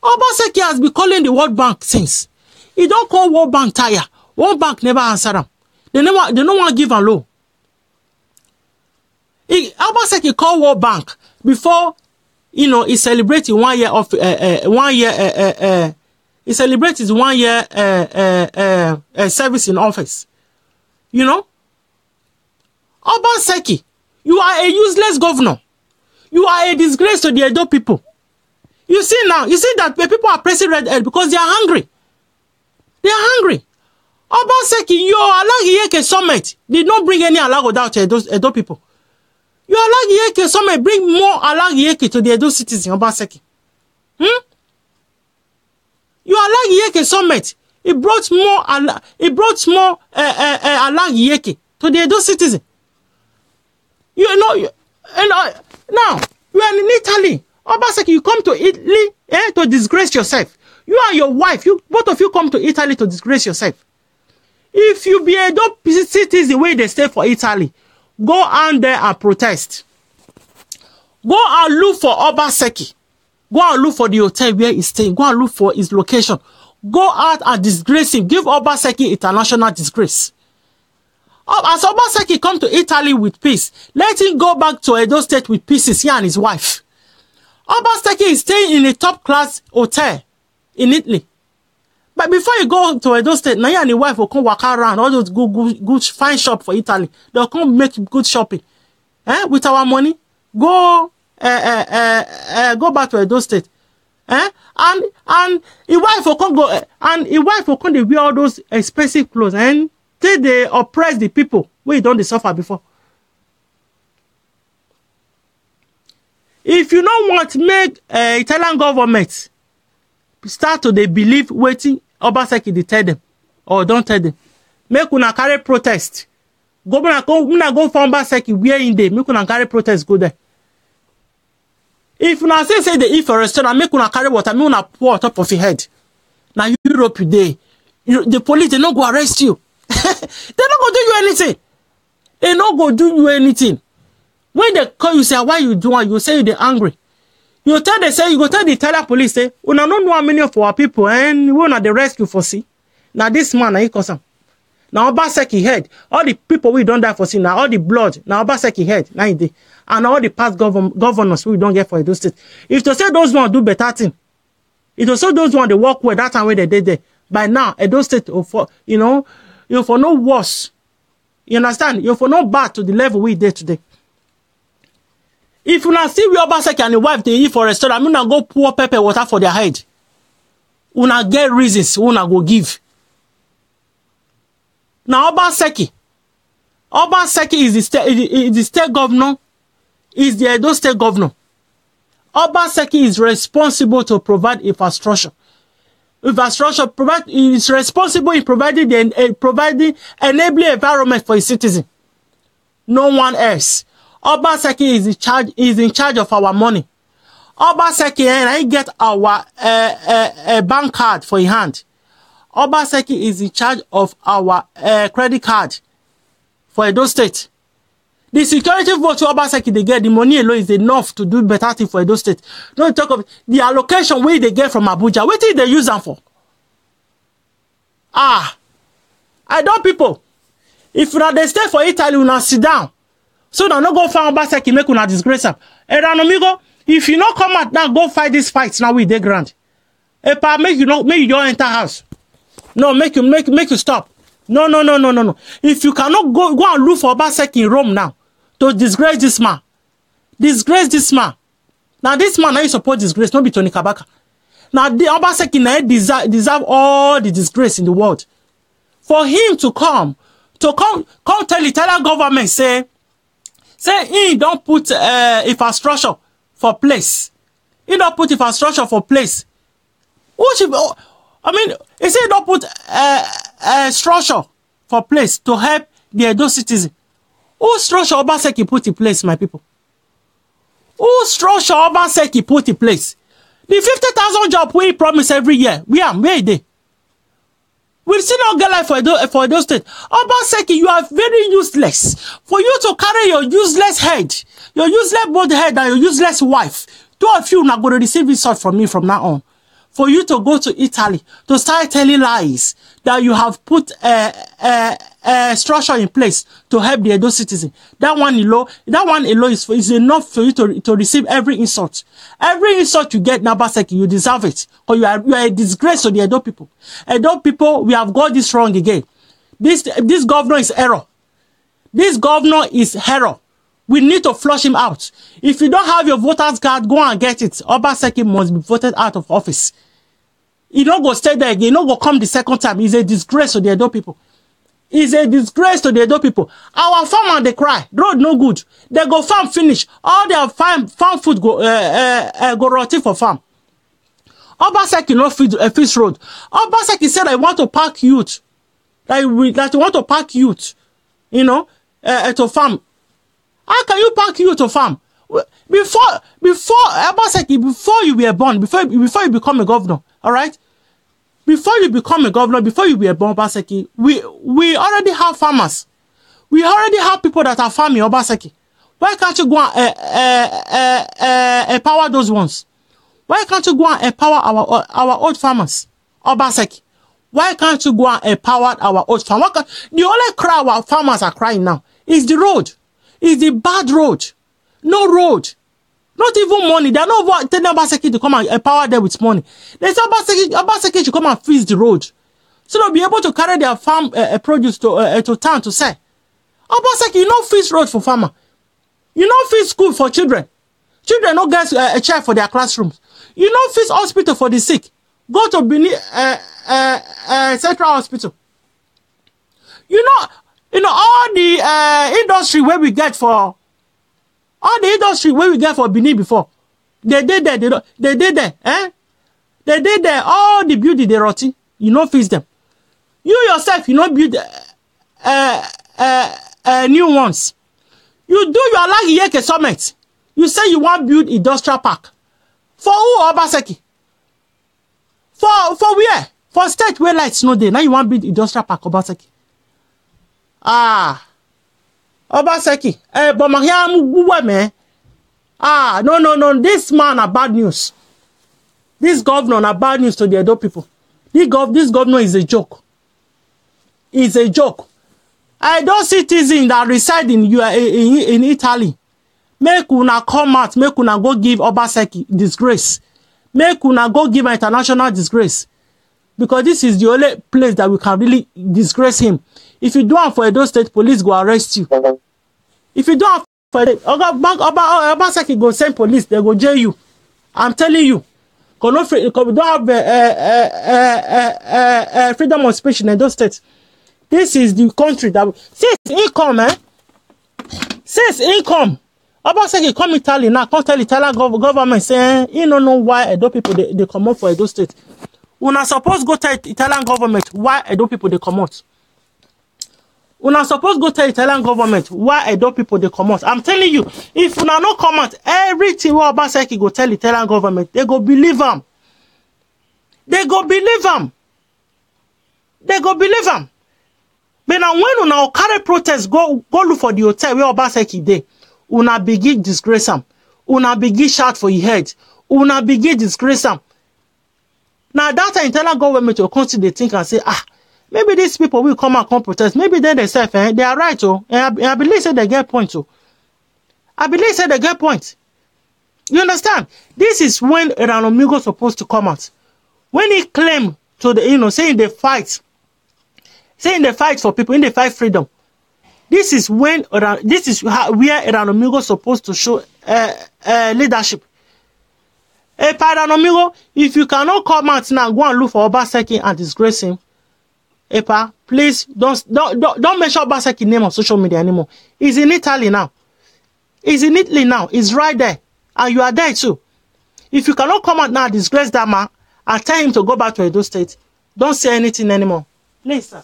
Obaseki has been calling the World Bank since. He don't call World Bank tire. World Bank never answer him. They don't want to give a loan. Obaseki called World Bank before, you know, he celebrated 1 year of he celebrated his 1 year service in office. You know, Obaseki, you are a useless governor. You are a disgrace to the Edo people. You see now, you see that people are pressing red head because they are hungry. They are hungry. Obaseki, your Alagiyeke summit did not bring any Alag without Edo people. Your Alagiyeke summit bring more Alagiyeke to the Edo citizens, Obaseki. Your Alagiyeke summit, it brought more Alagiyeke to the Edo citizens. You know, now you are in Italy. Obaseki, you come to Italy to disgrace yourself. You and your wife, both of you come to Italy to disgrace yourself. If you be a dope citizen where they stay for Italy, go out there and protest. Go and look for Obaseki. Go and look for the hotel where he's staying. Go and look for his location. Go out and disgrace him. Give Obaseki international disgrace. As Obaseki come to Italy with peace, let him go back to Edo State with pieces, he and his wife. Obaseki is staying in a top-class hotel in Italy. But before you go to Edo State, now you and your wife will come walk around all those good fine shop for Italy. They'll come make good shopping. With our money, go back to Edo State. And your wife will come go and your wife will come to wear all those expensive clothes and they oppress the people where you don't suffer before. If you don't want to make Italian government start to believe waiting Obaseki they tell them or don't tell them, make una carry protest. Go for Obaseki where in there, make una carry protest go there. If una say they eat for a restaurant, make una carry water, make una pour on top of your head. Now Europe today, the police they not go arrest you. They not go do you anything. They not go do you anything. When they call you, say, why you doing? You say they're angry. You go tell the Italian police, say, we don't know how many of our people, and we not the rescue for see. Now this man, he cause him. Now Obaseki head, all the people we don't die for see, now all the blood, now Obaseki head, now he dey. And all the past governors we don't get for those states. If to say those one do better thing, if to say those one they work with that time when they did there, by now, those states, you know, you for no worse. You understand? You for no bad to the level we did today. If you not see we Obaseki and the wife they eat for a restaurant, I'm gonna go pour pepper water for their head. Una get reasons, una go give. Now Obaseki is the state governor, is the Edo State governor. Obaseki is responsible to provide infrastructure. Is responsible in providing enabling environment for his citizen. No one else. Obaseki is in charge of our money. Obaseki and I get our bank card for your hand. Obaseki is in charge of our credit card for Edo State. The security vote to Obaseki they get, the money alone is enough to do better thing for Edo State. Don't talk of the allocation where they get from Abuja. What did they use them for? I don't people. If you they stay for Italy, you not sit down. So now no go find Obaseki make una disgrace am. Eranomingho, if you not come out now, go fight this fight now with the ground. Epa, make you don't enter house. No, make you stop. No. If you cannot go and look for Obaseki in Rome now to disgrace this man. Disgrace this man. Now this man now you support disgrace, not be Tony Kabaka. Now the Obaseki now deserve all the disgrace in the world. For him to come tell the Italian government say he don't put infrastructure for place. He don't put infrastructure for place. I mean, he say he don't put structure for place to help the Edo citizen. Who structure Obaseki put in place, my people? Who structure Obaseki put in place? The 50,000 job we promise every year, where they? We still not get life for Edo State. Obaseki, you are very useless. For you to carry your useless head, your useless body head and your useless wife, two of you are going to receive insult from me from now on. For you to go to Italy to start telling lies that you have put a structure in place to help the Edo citizen. That one alone is enough for you to receive every insult. Every insult you get, Obaseki, you deserve it. Or you are a disgrace to the Edo people. Edo people, we have got this wrong again. This governor is error. This governor is error. We need to flush him out. If you don't have your voter's card, go and get it. Obaseki must be voted out of office. He don't go stay there again. He don't go come the second time. He's a disgrace to the Edo people. He's a disgrace to the Edo people. Our farmer, they cry. Road no good. They go farm finish. All their farm food go rotting for farm. Obaseki no feed a fish road. Obaseki said, I want to pack youth. That you want to pack youth, you know, to farm. How can you pack youth to farm? Before Obaseki, before you were born, before you become a governor, all right? Before you become a governor, before you were born, Obaseki, we already have farmers. We already have people that are farming, Obaseki. Why can't you go and empower those ones? Why can't you go and empower our old farmers, Obaseki? Why can't you go and empower our old farmers? The only cry our farmers are crying now is the road. Is the bad road. No road. Not even money. They are not telling Obaseki to come and empower them with money. They say Obaseki should come and fix the road. So they'll be able to carry their farm produce to town to sell. Obaseki, you know fix road for farmer. You know fix school for children. Children don't get a chair for their classrooms. You know fix hospital for the sick. Go to Benin Central Hospital. You know all the industry where we get for Benin before. They did there. They did there. They did there. All the beauty they rotty. You know fix them. You yourself, you know build new ones. You do your like Yeke Summit. You say you want build industrial park. For who, Obaseki? For where? For state where lights no day. Now you want build industrial park, Obaseki. Obaseki. No. This man are bad news. This governor are bad news to the Edo people. This governor is a joke. It's a joke. Edo citizens that reside in Italy, make una come out, make una go give Obaseki disgrace. Make una go give an international disgrace. Because this is the only place that we can really disgrace him. If you do it for Edo State, police go arrest you. If you do it for Obaseki go send police, they go jail you. I'm telling you. Because we don't have freedom of speech in Edo State. This is the country that since income, since income. Obaseki come Italy now, come tell Italian government saying he don't know why Edo people they come out for Edo State. Una suppose go tell Italian government why Edo people they come out. Una suppose go tell Italian government why Edo people they come out. I'm telling you, if una no come out, everything what Obaseki go tell Italian government, they go believe him. They go believe him. They go believe him. But now when una carry protest, go look for the hotel where Obaseki dey. Una begin disgrace him. Una begin shout for your head. Una begin disgrace him. Now that Italian government will continue to think and say, maybe these people will come and come protest. Maybe they themselves, they are right, and I believe say they get point. I believe say they get point. You understand? This is when Eranomingho supposed to come out. When he claim to the, saying they fight for people, in the fight freedom. This is when, where Eranomingho supposed to show leadership. Eranomingho, if you cannot come out now, go and look for Obaseki and disgrace him. Please don't mention Obaseki name on social media anymore. He's in Italy now. He's in Italy now. He's right there. And you are there too. If you cannot come out now and disgrace that man and tell him to go back to Edo State, don't say anything anymore. Please, sir.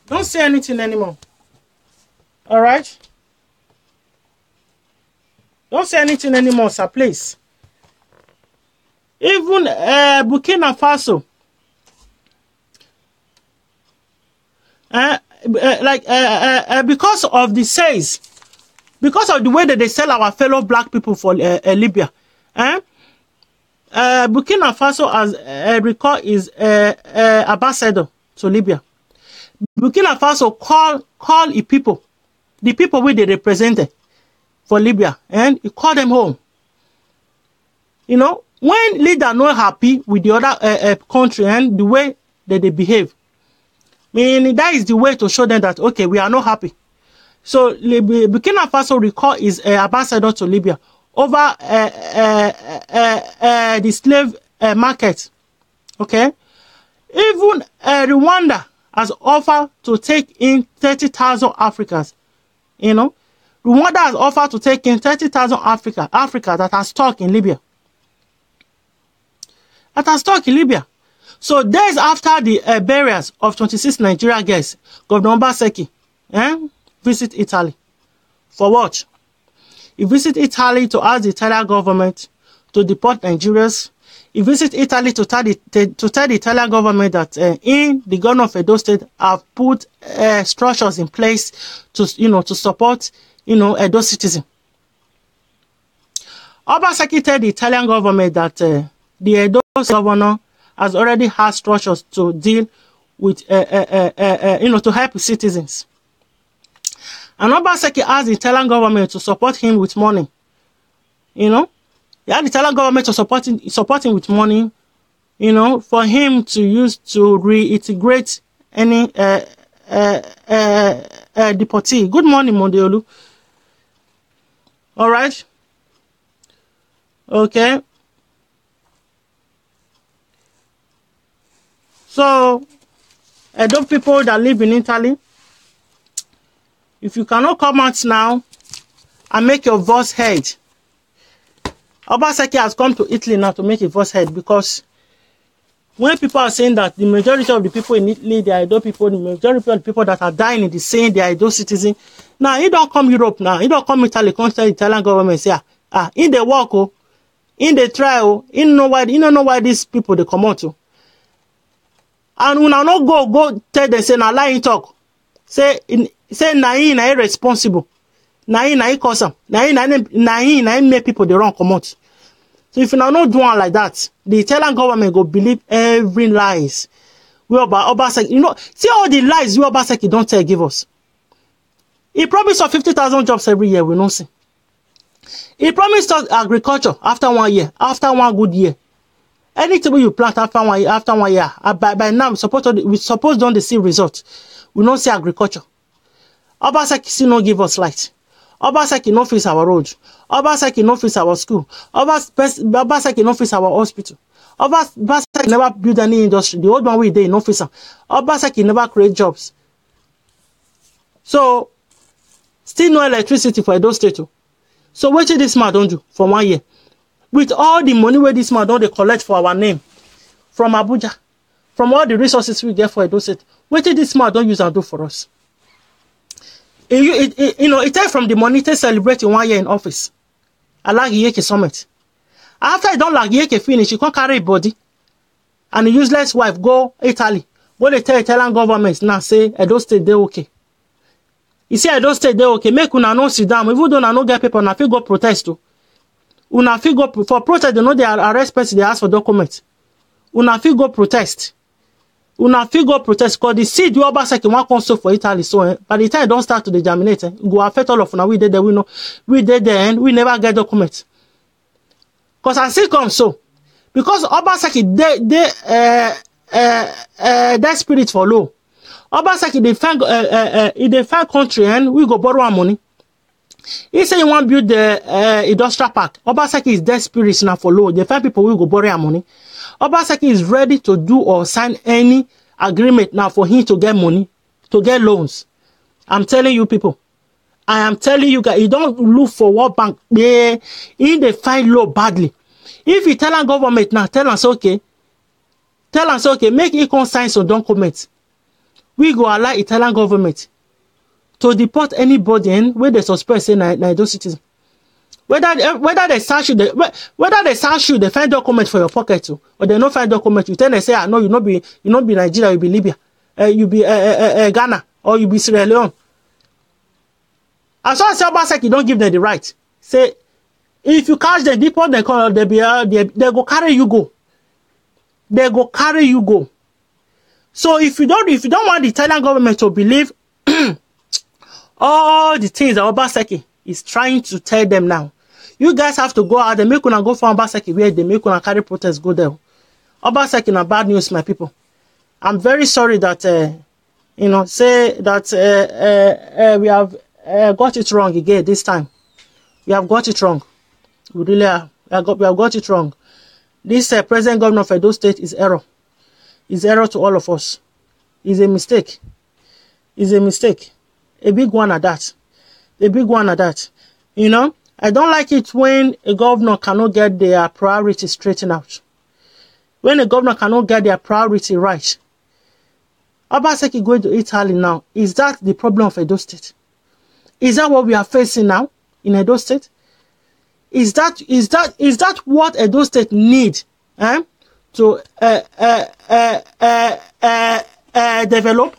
Don't say anything anymore. All right? Don't say anything anymore, sir, please. Even Burkina Faso, because of the sales, because of the way that they sell our fellow black people for Libya, Burkina Faso has recalled his ambassador to Libya. Burkina Faso call the people where they represented for Libya, and he called them home. When leaders not happy with the other country and the way that they behave, that is the way to show them that, okay, we are not happy. So Burkina Faso recall his ambassador to Libya over the slave market. Okay? Even Rwanda has offered to take in 30,000 Africans. Rwanda has offered to take in 30,000 Africa that are stuck in Libya. So days after the burials of 26 Nigerian girls, Governor Obaseki visit Italy. For what? He visit Italy to ask the Italian government to deport Nigerians. He visit Italy to tell the Italian government that in the governor of Edo State have put structures in place to support Edo citizens. Obaseki tell the Italian government that the Edo governor has already had structures to deal with, to help citizens. And Obaseki asked the Italian government to support him with money. He had the Italian government to support him with money, for him to use to reintegrate any deportee. Good morning, Mondeolu. All right. Okay. So, those people that live in Italy, if you cannot come out now and make your voice heard, Obaseki has come to Italy now to make a voice heard, because when people are saying that the majority of the people in Italy, they are Edo people, the majority of the people that are dying in the saying they are Edo citizens. Now, he don't come Europe now, he don't come Italy, come tell the Italian government, say, in the work, in the trial, he don't know why these people they come out to. And when I not go tell them, say, na lying talk. Say na irresponsible. Na cause them. Na make people the wrong come out. So if you not do one like that, the Italian government go believe every lies. We about Obaseki, see all the lies we Obaseki don't give us. He promised us 50,000 jobs every year, we don't see. He promised us agriculture after 1 year, after 1 good year. Anything you plant after 1 year, by now we suppose don't see results. We don't see agriculture. Obaseki still not give us light. Obaseki no fix our road. Obaseki no fix our school. Obaseki no fix our hospital. Obaseki never build any industry. The old one we did no fix am. Obaseki never create jobs. So still no electricity for Edo State. So what did this man don't do for 1 year? With all the money where this man don't they collect for our name from Abuja, from all the resources we get for Edo State, what did this man don't use and do for us? It takes from the money to celebrate 1 year in office. I like Yeke summit. After I don't like Yeke finish, he can't carry a body. And the useless wife go Italy. Go they tell Italian government now say Edo State they okay. You see Edo State they okay. Make una no sit down. Even though una no get paper, una fit go protest too. Una fit go for protest. They know they arrest person. They ask for documents. Una fit go protest. una fit go protest because the seed wey Obaseki wan come sow for Italy, so by the time don start to dey germinate, it go affect all of una. We dey there, we dey there, and we never get document. Because I see come so, because Obaseki that spirit for low. Obaseki dey find country and we go borrow our money. He say he want build the industrial park. Obaseki is dead spirit now for low. They find people who go borrow our money. Obaseki is ready to do or sign any agreement now for him to get money, to get loans. I'm telling you people. I am telling you guys, you don't look for World Bank. They find low badly. If you tell our government now, tell us okay. Tell us okay, make econ sign some documents. We go allow Italian government to deport anybody in where they suspect say na those citizens. Whether they search you, they find document for your pocket too, or they no find document. You tell them say, no, you not be Nigeria, you be Libya, you be Ghana, or you be Sierra Leone. As long as Obaseki don't give them the right, say if you catch them, deport them, they go carry you go. They go carry you go. So if you don't want the Italian government to believe all the things that Obaseki is trying to tell them now, you guys have to go out. They make una go for Obaseki where they make una carry protest go there. Obaseki na bad news, my people. I'm very sorry that say that we have got it wrong again this time. We have got it wrong. We really have. We have got it wrong. This present governor of Edo State is error. Is error to all of us. Is a mistake. Is a mistake. A big one at that. A big one at that. You know, I don't like it when a governor cannot get their priorities straightened out. When a governor cannot get their priority right. Obaseki going to Italy now. Is that the problem of Edo State? Is that what we are facing now in Edo State? Is that what Edo State need to develop?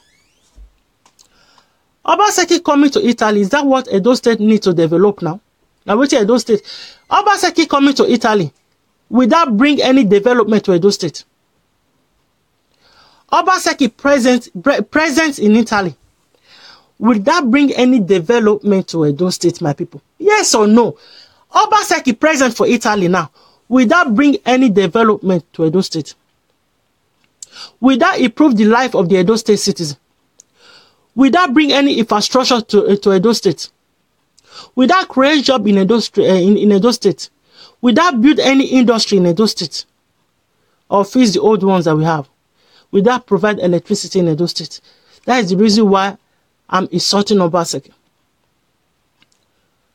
Obaseki coming to Italy, is that what Edo State need to develop now? Now, which Edo State? Obaseki coming to Italy, will that bring any development to Edo State? Obaseki present in Italy, will that bring any development to Edo State, my people? Yes or no? Obaseki present for Italy now, will that bring any development to Edo State? Will that improve the life of the Edo State citizen? Will that bring any infrastructure to Edo State? Will that create job in Edo State? Will that build any industry in Edo State? Or fix the old ones that we have? Will that provide electricity in Edo State? That is the reason why I'm insulting Obaseki.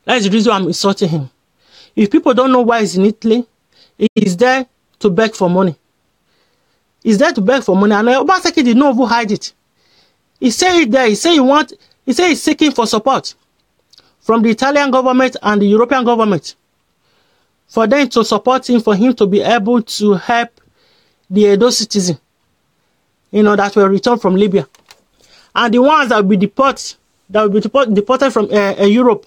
That is the reason why I'm insulting him. If people don't know why he's in Italy, he is there to beg for money. He's there to beg for money. And Obaseki did not even hide it. He said it there. He said he's seeking for support from the Italian government and the European government for them to support him, for him to be able to help the Edo citizen, that were returned from Libya. And the ones that will be deported from Europe.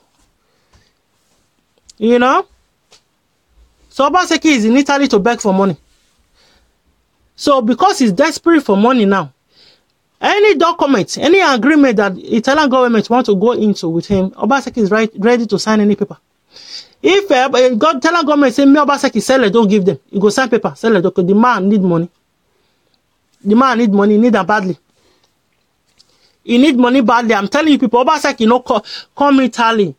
So Obaseki is in Italy to beg for money. So because he's desperate for money now, any document, any agreement that Italian government want to go into with him, Obaseki is ready to sign any paper. If Italian government say, me Obaseki, sell it, don't give them. You go sign paper, sell it, because the man need money. The man need money, he need them badly. He need money badly. I'm telling you people, Obaseki come Italy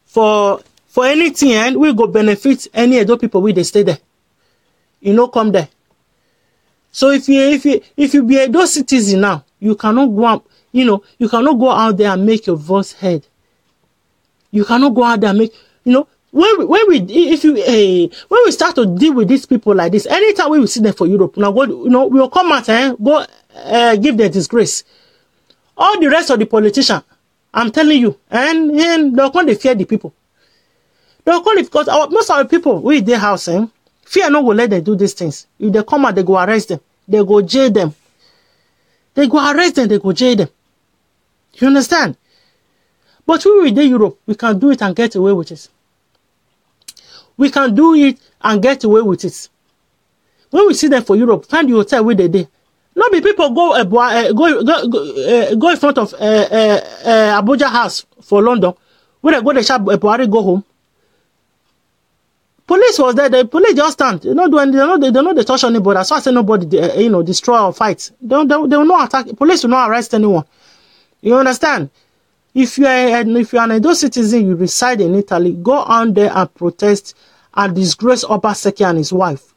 for anything, and we go benefit any Edo people with they stay there. Come there. So if you be a Edo citizen now, you cannot go out, you cannot go out there and make your voice heard. You cannot go out there and make, when we start to deal with these people like this, anytime we will see them for Europe, now we'll come out and go give them disgrace. All the rest of the politicians, I'm telling you, and they'll come to fear the people. They'll call it because most of the people who in their house, fear no will let them do these things. If they come out, they go arrest them. They go jail them. They go arrest them, they go jail them. You understand? But we in Europe, we can do it and get away with it. We can do it and get away with it. When we see them for Europe, find the hotel where they No be people go go in front of Abuja House for London. When they go, they shall Buhari go home. Police was there. The police just stand. They don't they touch anybody. As far as nobody, destroy or fight. They will not attack. Police will not arrest anyone. You understand? If you are an Edo citizen, you reside in Italy, go on there and protest and disgrace Obaseki and his wife.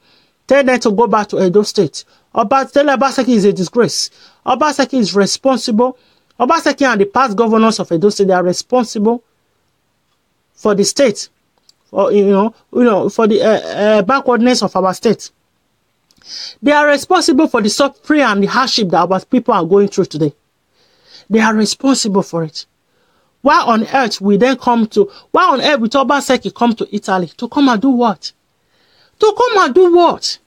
Tell them to go back to Edo State. Tell Obaseki is a disgrace. Obaseki is responsible. Obaseki and the past governors of Edo State, they are responsible for the state, for for the backwardness of our state. They are responsible for the suffering and the hardship that our people are going through today. They are responsible for it. Why on earth will Obaseki come to Italy? To come and do what? To come and do what?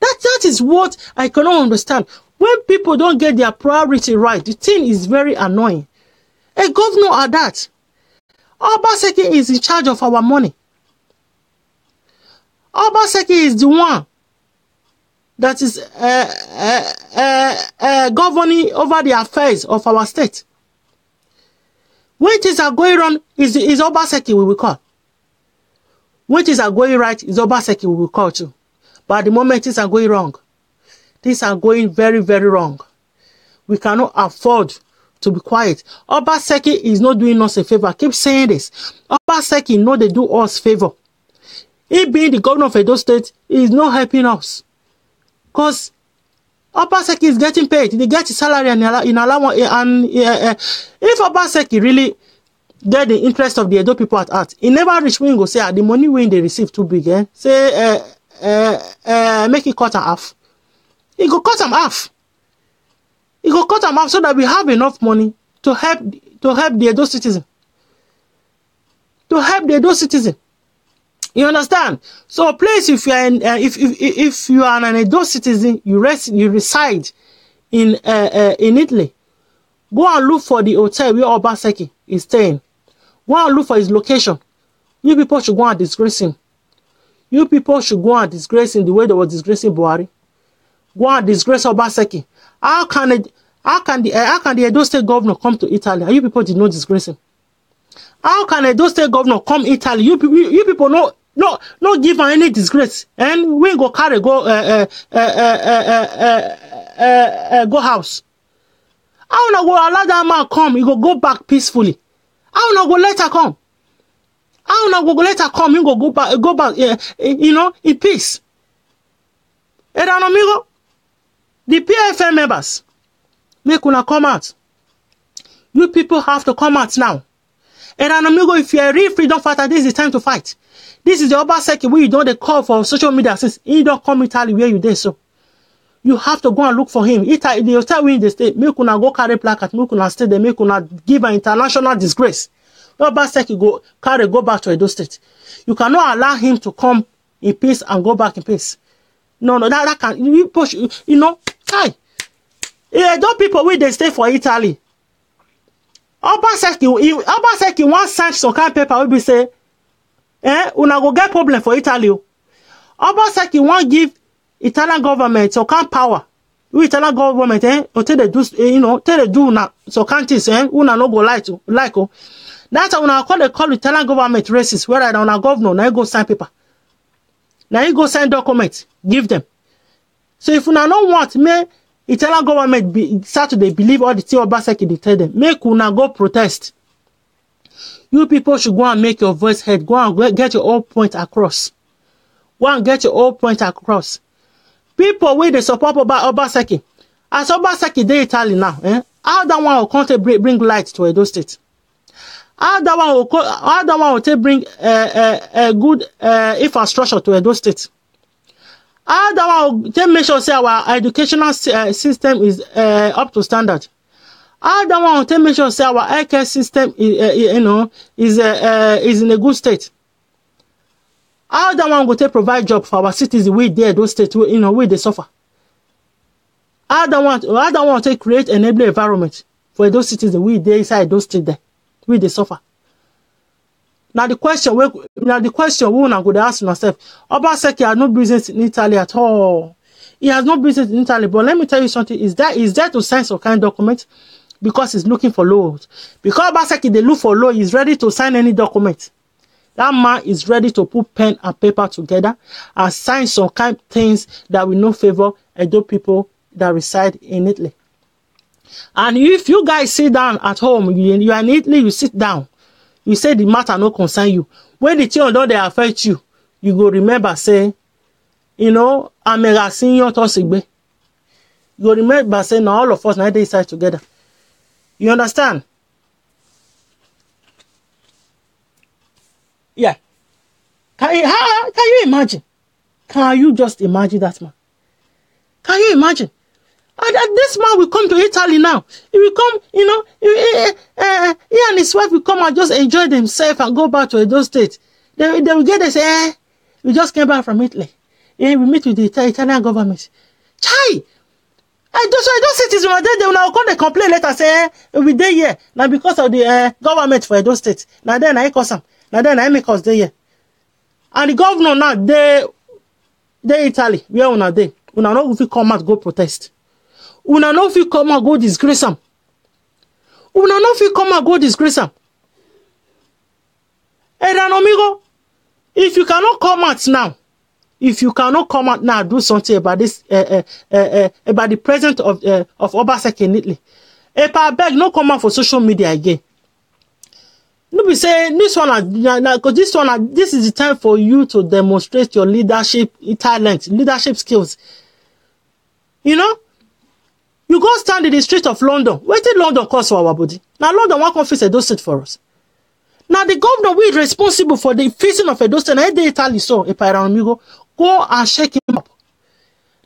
That is what I cannot understand. When people don't get their priority right, the thing is very annoying. A governor at that. Obaseki is in charge of our money. Obaseki is the one that is governing over the affairs of our state. When things are going wrong, is Obaseki we will call. When things are going right, is Obaseki we will call too. But at the moment things are going wrong. Things are going very, very wrong. We cannot afford to be quiet. Obaseki is not doing us a favor. I keep saying this. Obaseki know they do us favor. He being the governor of Edo State, he is not helping us. Because Obaseki is getting paid. They get his salary and allowance. And if Obaseki really get the interest of the Edo people at heart, he never reach when he go say, the money when they receive too big. Say, make it cut in half. He go cut them half. He go cut them half so that we have enough money to help the Edo citizen. To help the Edo citizen. You understand? So please, if you are if you are an Edo citizen, you reside in Italy, go and look for the hotel where Obaseki is staying. Go and look for his location. You people should go and disgrace him. You people should go and disgrace him the way they were disgracing Buhari. Go and disgrace Obaseki. How can the Edo State governor come to Italy and you people did not disgrace him? How can Edo State governor come Italy? You people no give him any disgrace, and we go carry go house. How not go allow that man come? He go back peacefully. How not go let her come? How not go let her come? He go back in peace. Eranomingho, the PFM members, make una come out. You people have to come out now. Eranomingho, if you are a real freedom fighter, this is the time to fight. This is the Obaseki where you don't call for social media since he don't come Italy where you did so. You have to go and look for him. The hotel where they stay, make una go carry placard, make una stay there, make una give an international disgrace. Obaseki go back to Edo State. You cannot allow him to come in peace and go back in peace. No, that can you push. Hi. Those people where they stay for Italy. Obaseki won't sign some kind of paper will be say, una go get problem for Italy. Obaseki won't give Italian government some kind of power. We Italian government, or tell they do, tell they do na some countries, una no go like. That's how una call Italian government racist. Where una governor, now go sign paper. Now you go sign document, give them. So if una don't want, me Italian government start to believe all the thing Obaseki they tell them. Make una go protest. You people should go and make your voice heard. Go and get your own point across. Go and get your own point across. People with the support about Obaseki. As Obaseki they Italy now, how that one will come to bring light to Edo State? How that one will bring a good infrastructure to Edo State? How that one will make sure say our educational system is up to standard? How that one will make sure say our healthcare system is in a good state? How that one will provide job for our citizens we there those states where they suffer? How that one will create an enabling environment for those citizens we there inside those states there where they suffer? Now the question we wanna go to ask ourselves, Obaseki had no business in Italy at all. He has no business in Italy. But let me tell you something. Is there to sign some kind of document because he's looking for loans. Because Obaseki, they look for loan, he's ready to sign any document. That man is ready to put pen and paper together and sign some kind of things that will not favor Edo people that reside in Italy. And if you guys sit down at home, you are in Italy, you sit down, you say the matter no concern you. When the thing don't they affect you, you go remember say, you know, I'm a senior tosigbe. You go remember say, now all of us now they decide together. You understand? Yeah. Can you imagine? Can you just imagine that, man? Can you imagine? And this man will come to Italy now. He will come, you know, he and his wife will come and just enjoy themselves and go back to Edo State. They will get there say, we just came back from Italy. We meet with the Italian government. Chai! Those cities, they will now come and complain later, say, we there here. Now because of the government for Edo State. Now then I cause them. Now then I make us there here. And the governor now, they Italy, where una dey. Una no fit come out go protest. Una no fit come out go disgrace am. Una no fit come out go disgrace am. Eranomingho, if you cannot come out now, do something about this, about the president of Obaseki in Italy. If I beg, no come out for social media again. No be say this is the time for you to demonstrate your leadership talent, leadership skills. You know, you go stand in the street of London. What did London cost for our body? Now London won't confess Edo State for us. Now the governor will be responsible for the facing of Edo State. And they Italy so if Eranomingho, go and shake him up.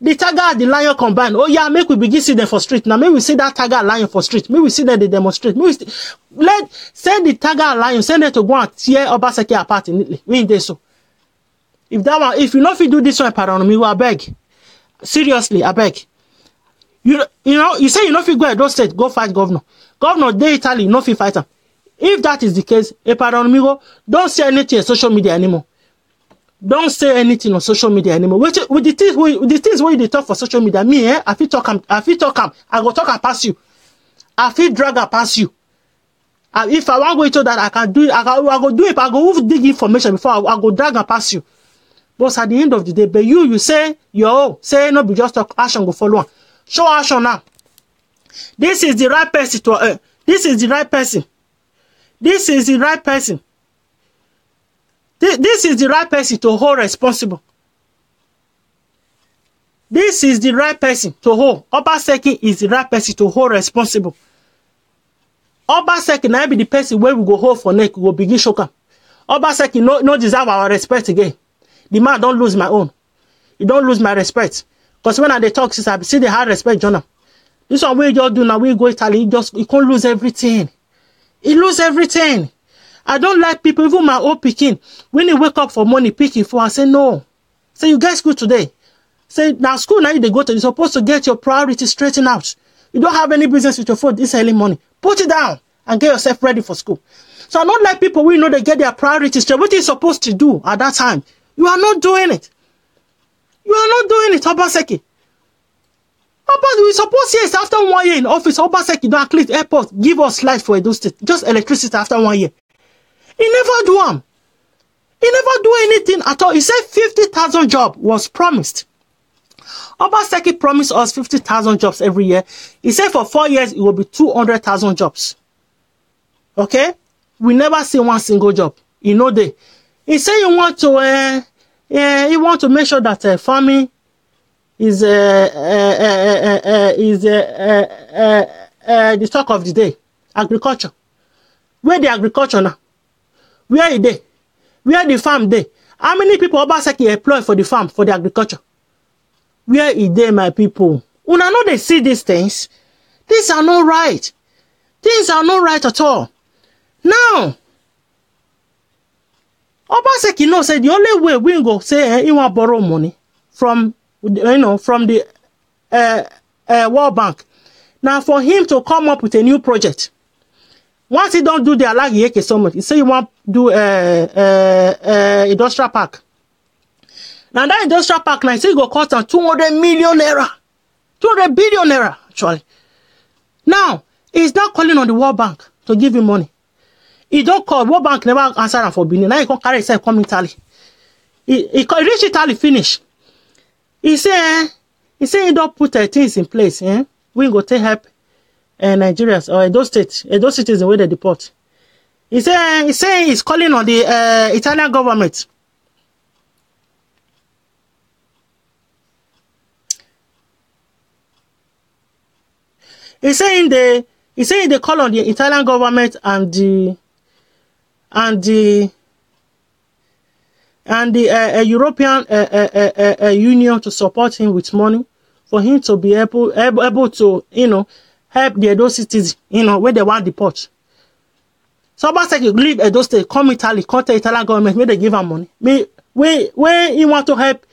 The tiger and the lion combine. Oh yeah, make we begin see them for street. Now maybe we see that tiger and lion for street. Maybe we see them they demonstrate. Maybe send the tiger and lion, send them to go and tear Obaseki apart in Italy. We in there so. If you not fit do this one, Eranomingho, I beg. Seriously, I beg. You know, you say you not fit go Edo State, go fight governor. Governor de Italy, no fit fight him. If that is the case, Eranomingho, don't say anything on social media anymore. Don't say anything on social media anymore. With the things where you talk for social media, me, I feel talk am. I go talk and pass you. I feel drag and pass you. If I want to go into that, I can do it. I go do it. I go dig information before I go drag and pass you. But at the end of the day, but you say, say no be just talk, action go follow on. Show action now. This is the right person to, this is the right person. This is the right person. This is the right person to hold responsible. This is the right person to hold. Obaseki is the right person to hold responsible. Obaseki now be the person where we go hold for neck, we go begin shock. Obaseki no deserve our respect again. The man don't lose my own. You don't lose my respect. Because when they talk, since I see the hard respect, Jonah. This one we just do now, we go Italy, you can't lose everything. He lose everything. I don't like people, even my old picking. When you wake up for money, picking for, I say no. Say you get school today. Say now school now they go to, you're supposed to get your priorities straightened out. You don't have any business with your phone this early morning. Put it down and get yourself ready for school. So I don't like people we know they get their priorities straight. What are you supposed to do at that time? You are not doing it. You are not doing it, Obaseki. We suppose yes, after 1 year in office, Obaseki don't clean airport, give us light for Edo State, just electricity after 1 year. He never do them. He never do anything at all. He said 50,000 jobs was promised. Obaseki promised us 50,000 jobs every year. He said for 4 years it will be 200,000 jobs. Okay? We never see one single job. You know they. He said you want to make sure that farming is the talk of the day. Agriculture. Where the agriculture now? Where is they? Where the farm they? How many people Obaseki employ for the farm, for the agriculture? Where is they, my people? Una know they see these things. These are not right. Things are not right at all. Now, Obaseki knows say the only way we go say he want borrow money from the World Bank. Now for him to come up with a new project. Once he don't do the Alagi so much, he say you want do industrial park. Now that industrial park now, say go cost am 200 million naira. 200 billion naira, actually. Now, he's not calling on the World Bank to give him money. He don't call. World Bank never answer him for Benin. Now he can't carry himself come Italy. He reach Italy, finish. He say he don't put things in place. We go take help Nigerians or Edo citizens where they deport. He say he's calling on the Italian government. He's saying they call on the Italian government and the European Union to support him with money for him to be able to help the Edo citizens where they want deport. So Obaseki leave Edo State, come Italy, contact Italian government where they give him money. Where he want to help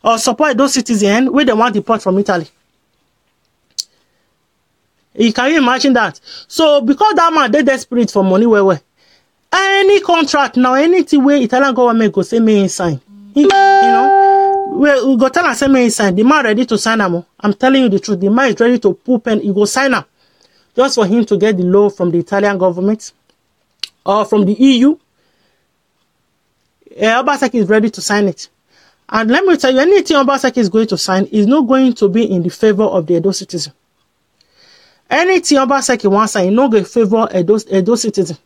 or support those citizens where they want deport from Italy. Can you imagine that? So because that man they desperate for money, where any contract now, anything where Italian government go say me sign, we go tell and say me sign. The man ready to sign him. I'm telling you the truth. The man is ready to put pen. He go sign him just for him to get the law from the Italian government or from the EU. Obaseki is ready to sign it. And let me tell you, anything Obaseki is going to sign is not going to be in the favor of the Edo citizen. Anything Obaseki wants sign, no go favor Edo citizen.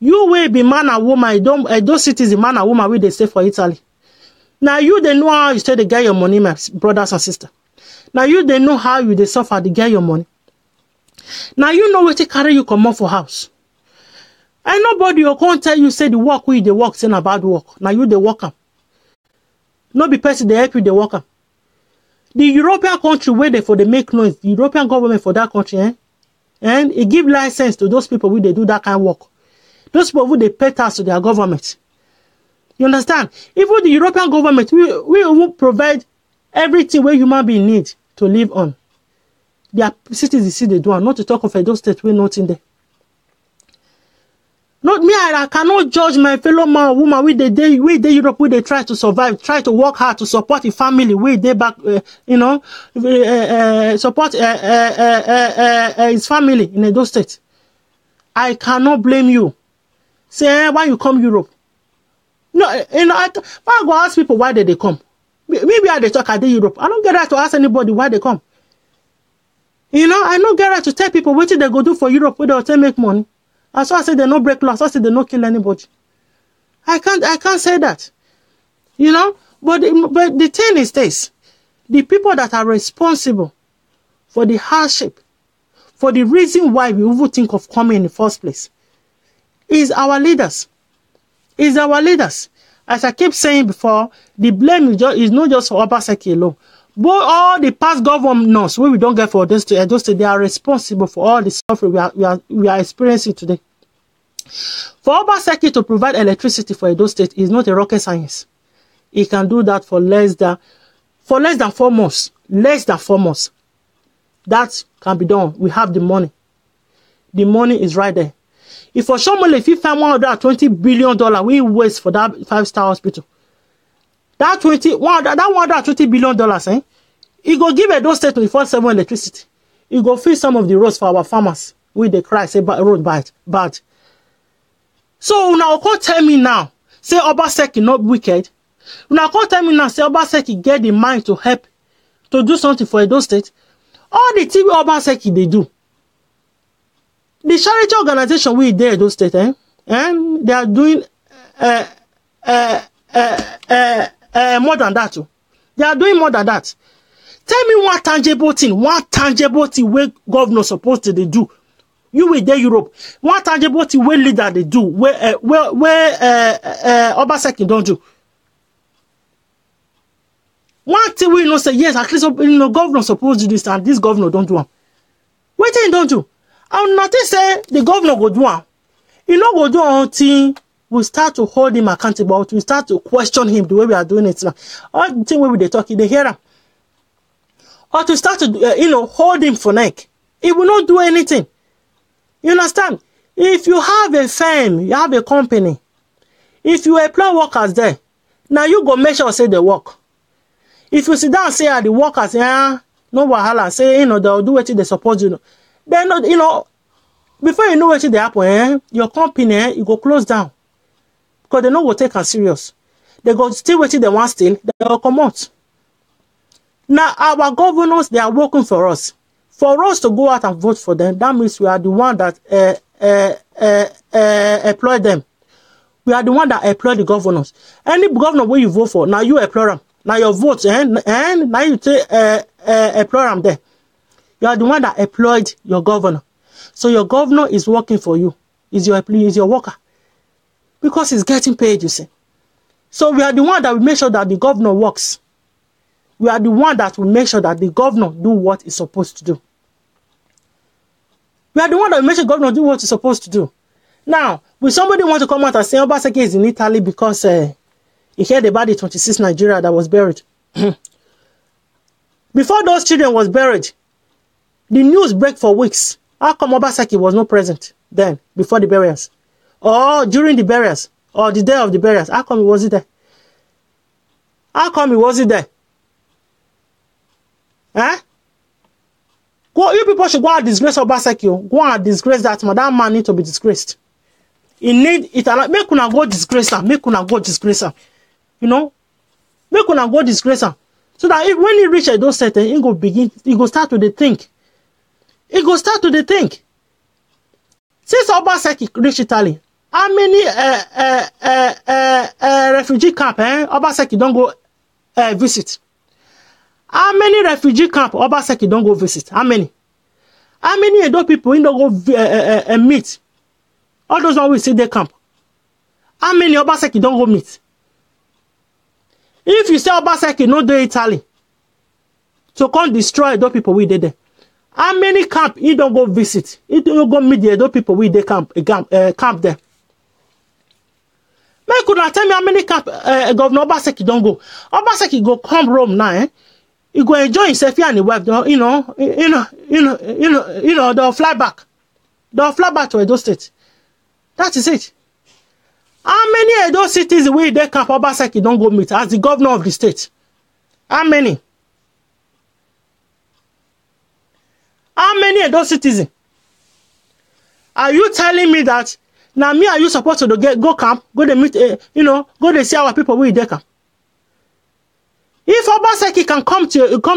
You will be man and woman, Edo citizen, man and woman, will they stay for Italy. Now you they know how you stay to get your money, my brothers and sisters. Now you they know how you they suffer to get your money. Now you know where to carry you come out for house. And nobody will come tell you say the work we they work, say a bad work. Now you they work up. No be person they help you they work up. The European country where they make noise, the European government for that country, and it give license to those people who they do that kind of work. Those people who they pay tax to their government. You understand? Even the European government, we will provide everything where human beings need to live on. Their citizens see they do, not to talk of Edo State where nothing there. Not me, I cannot judge my fellow man or woman with the Europe where they try to survive, try to work hard to support the family, where they back, support his family in Edo State. I cannot blame you. Say, why you come Europe? No, I go ask people why they come. Maybe I they talk at the Europe. I don't get right to ask anybody why they come. I don't get right to tell people what they go do for Europe where they make money. And so I say they no break laws. I say they no kill anybody. I can't say that. But the thing is this: the people that are responsible for the hardship, for the reason why we even think of coming in the first place, is our leaders. Is our leaders. As I keep saying before, the blame is not just for Obaseki alone. But all the past governors where we don't get for this to they are responsible for all the suffering we are experiencing today. For Obaseki to provide electricity for Edo State is not a rocket science. He can do that for less than 4 months. Less than 4 months. That can be done. We have the money. The money is right there. If for Shomole, if you find $120 billion, we waste for that 5-star hospital. That $120 billion, it go give Edo State 24/7 electricity. It go fill some of the roads for our farmers. We they cry, say road bad. So now can't tell me now, say Obaseki not wicked. Now can't tell me now, say Obaseki get the mind to help, to do something for Edo State. All the TV Obaseki they do. The charity organization we there Edo State, and they are doing more than that too. They are doing more than that. Tell me one tangible thing where governor supposed to they do. You will there Europe. One tangible thing where leader they do, where Obaseki don't do. One thing we know say yes, at least governor supposed to do this and this governor don't do it. What thing don't do? And nothing say the governor go do it. You know go do until we start to hold him accountable, we start to question him the way we are doing it now. All the thing where we they talking, they hear him. Or to start to hold him for neck. He will not do anything. You understand? If you have a firm, you have a company, if you employ workers there, Now you go make sure say they work. If you sit down and say the workers, no wahala, say they'll do what they suppose to do. Then before you know what they happen, your company you go close down. Because they no go take us serious. They go still wait till they want still, they will come out. Now our governors, they are working for us. For us to go out and vote for them, that means we are the one that employ them. We are the one that employ the governors. Any governor where you vote for, now you employ them. Now your votes, and now you take employ them there. You are the one that employed your governor. So your governor is working for you. Is your worker. Because he's getting paid, you see. So we are the one that will make sure that the governor works. We are the one that will make sure that the governor do what he's supposed to do. We are the one that will make sure the governor do what he's supposed to do. Now, will somebody want to come out and say Obaseki is in Italy because he heard about the 26 Nigeria that was buried? Before those children was buried, the news break for weeks. How come Obaseki was not present then, before the burials? Or during the burials? Or the day of the burials? How come he wasn't there? How come he wasn't there? Eh? You people should go and disgrace Obaseki. Go and disgrace that man. That man need to be disgraced. He need it. Make una go disgrace him. Make una go disgrace him. Make una go disgrace him. So that when he reach those settings, he go start to the think. He go start to the think. Since Obaseki reach Italy, how many refugee camp Obaseki don't go visit? How many refugee camp Obaseki don't go visit? How many? How many Edo people in don't go meet? All those ones we see their camp. How many Obaseki don't go meet? If you say Obaseki no do Italy, so come destroy Edo people we did there. How many camp he don't go visit? He don't go meet the Edo people we they camp there. Make una tell me how many camp Governor Obaseki don't go. Obaseki go come Rome now, He go enjoy himself here and the wife. They'll fly back. They'll fly back to Edo State. That is it. How many Edo cities we they camp Obaseki don't go meet as the governor of the state? How many? How many Edo citizens? Are you telling me that now me are you supposed to go camp, go to meet, go to see our people we they camp? If Obaseki can come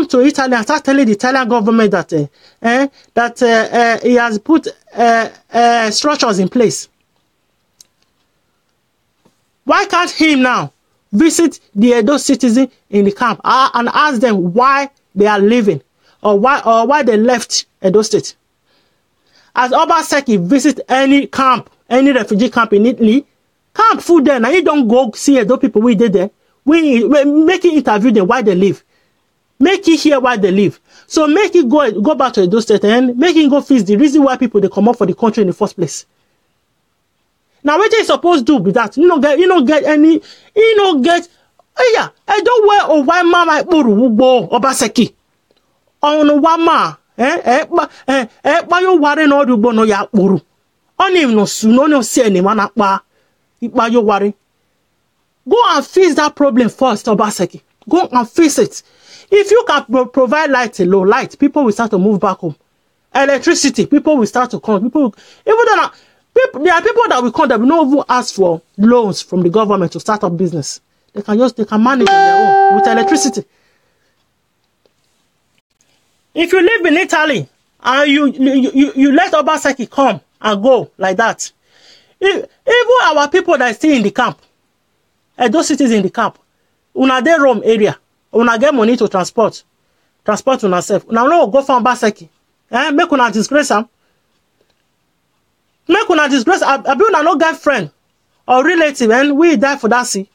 to Italy and start telling the Italian government that he has put structures in place, why can't he now visit the Edo citizens in the camp and ask them why they are leaving or why they left Edo State? As Obaseki visit any camp, any refugee camp in Italy, camp food there. Now you don't go see Edo people we did there. We make it interview them why they live. Make it hear why they live. So make it go back to Edo State and make it go fix the reason why people they come up for the country in the first place. Now what you supposed to do with that? You don't get any. Yeah, I don't wear or why mama Obaseki. On wama you worry no do no ya buru. On him no suno no see any man akpa. You worry. Go and fix that problem first, Obaseki. Go and fix it. If you can provide light, people will start to move back home. Electricity, people will start to come. There are people that will come that will not even ask for loans from the government to start up business. They can manage on their own with electricity. If you live in Italy and you let Obaseki come and go like that, even our people that are still in the camp, those cities in the camp, una dey Rome area, una get money to transport una self. Una no go for Obaseki. Make una disgrace am. Make una disgrace. Abi una no get friend or relative and we die for that sea.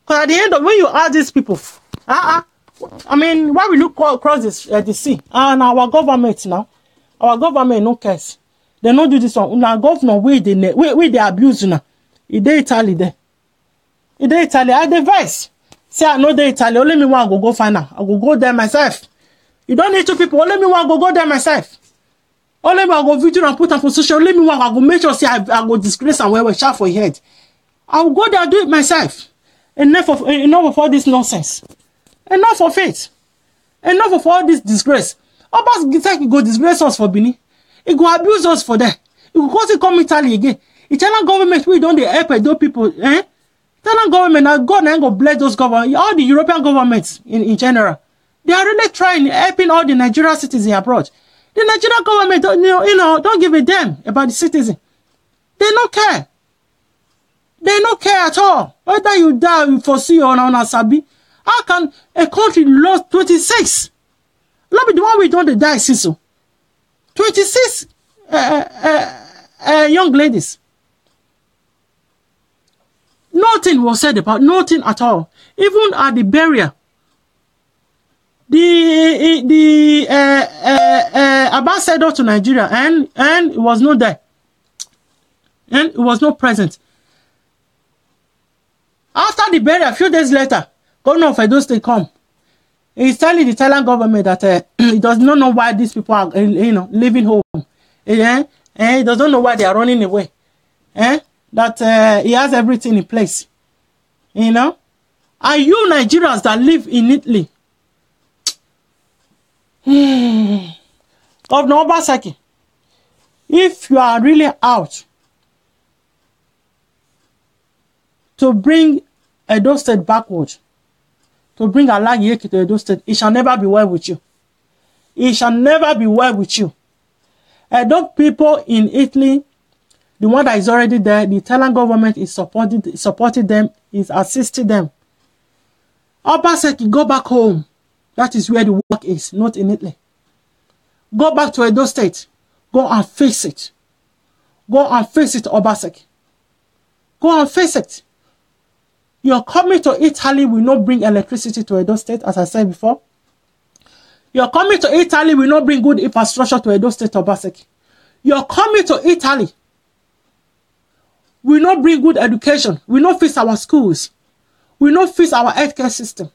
Because at the end of when you ask these people, I mean, why will you cross the sea? And our government now, our government no cares. They no do this one. Una governor we they abuse now. He dey Italy there. He dey Italy. I advise. Say I know dey Italy. Only me one go find her. I go there myself. You don't need two people. Only me one go there myself. Only me I go video and put on for social. Only me one I go make sure say I go disgrace and wear a shaft for your head. I'll go there and do it myself. Enough of all this nonsense. Enough of it. Enough of all this disgrace. Obaseki go disgrace us for Benin. He go abuse us for that. He go cause it come Italy again. Italian government, we don't help those people. Italian government, now God ain't go bless those governments. All the European governments in general. They are really trying, helping all the Nigerian citizens abroad. The Nigerian government, don't give a damn about the citizen. They don't care. They don't care at all. Whether you die, you foresee or not, Sabi. How can a country lose 26? Not be the one we don't die, Siso. 26 young ladies. Nothing was said about, nothing at all. Even at the burial, the ambassador to Nigeria and it was not there. And it was not present. After the burial, a few days later, governor of Edo State come. He's telling the Italian government that he does not know why these people are, leaving home. He does not know why they are running away. That he has everything in place. Are you Nigerians that live in Italy? Governor Obaseki, if you are really out to bring Edo State backward, to bring Alagi to Edo State, it shall never be well with you. It shall never be well with you. Edo people in Italy, the one that is already there, the Italian government is supporting them, is assisting them. Obaseki, go back home. That is where the work is, not in Italy. Go back to Edo State. Go and face it. Go and face it, Obaseki. Go and face it. Your coming to Italy will not bring electricity to Edo State, as I said before. Your coming to Italy will not bring good infrastructure to Edo State, Obaseki. Your coming to Italy will not bring good education, will not fix our schools, will not fix our healthcare system.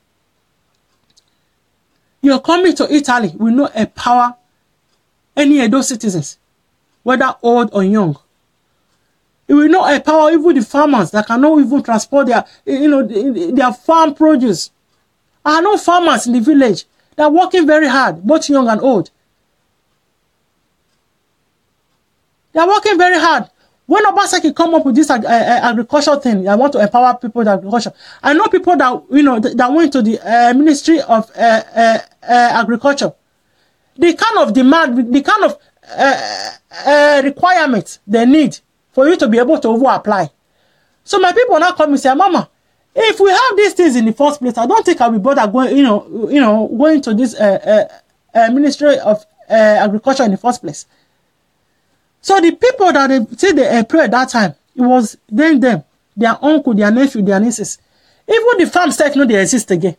Your coming to Italy will not empower any Edo citizens, whether old or young. It will not empower even the farmers that cannot even transport their farm produce. I know farmers in the village that are working very hard, both young and old. They are working very hard. When Obaseki come up with this agriculture thing, I want to empower people with agriculture. I know people that that went to the Ministry of Agriculture. The kind of demand, the kind of requirements they need for you to be able to over apply. So my people now come and say, Mama, if we have these things in the first place, I don't think I'll be bothered going, going to this Ministry of Agriculture in the first place. So the people that they prayed at that time, it was them, their uncle, their nephew, their nieces. Even the farm state know they exist again.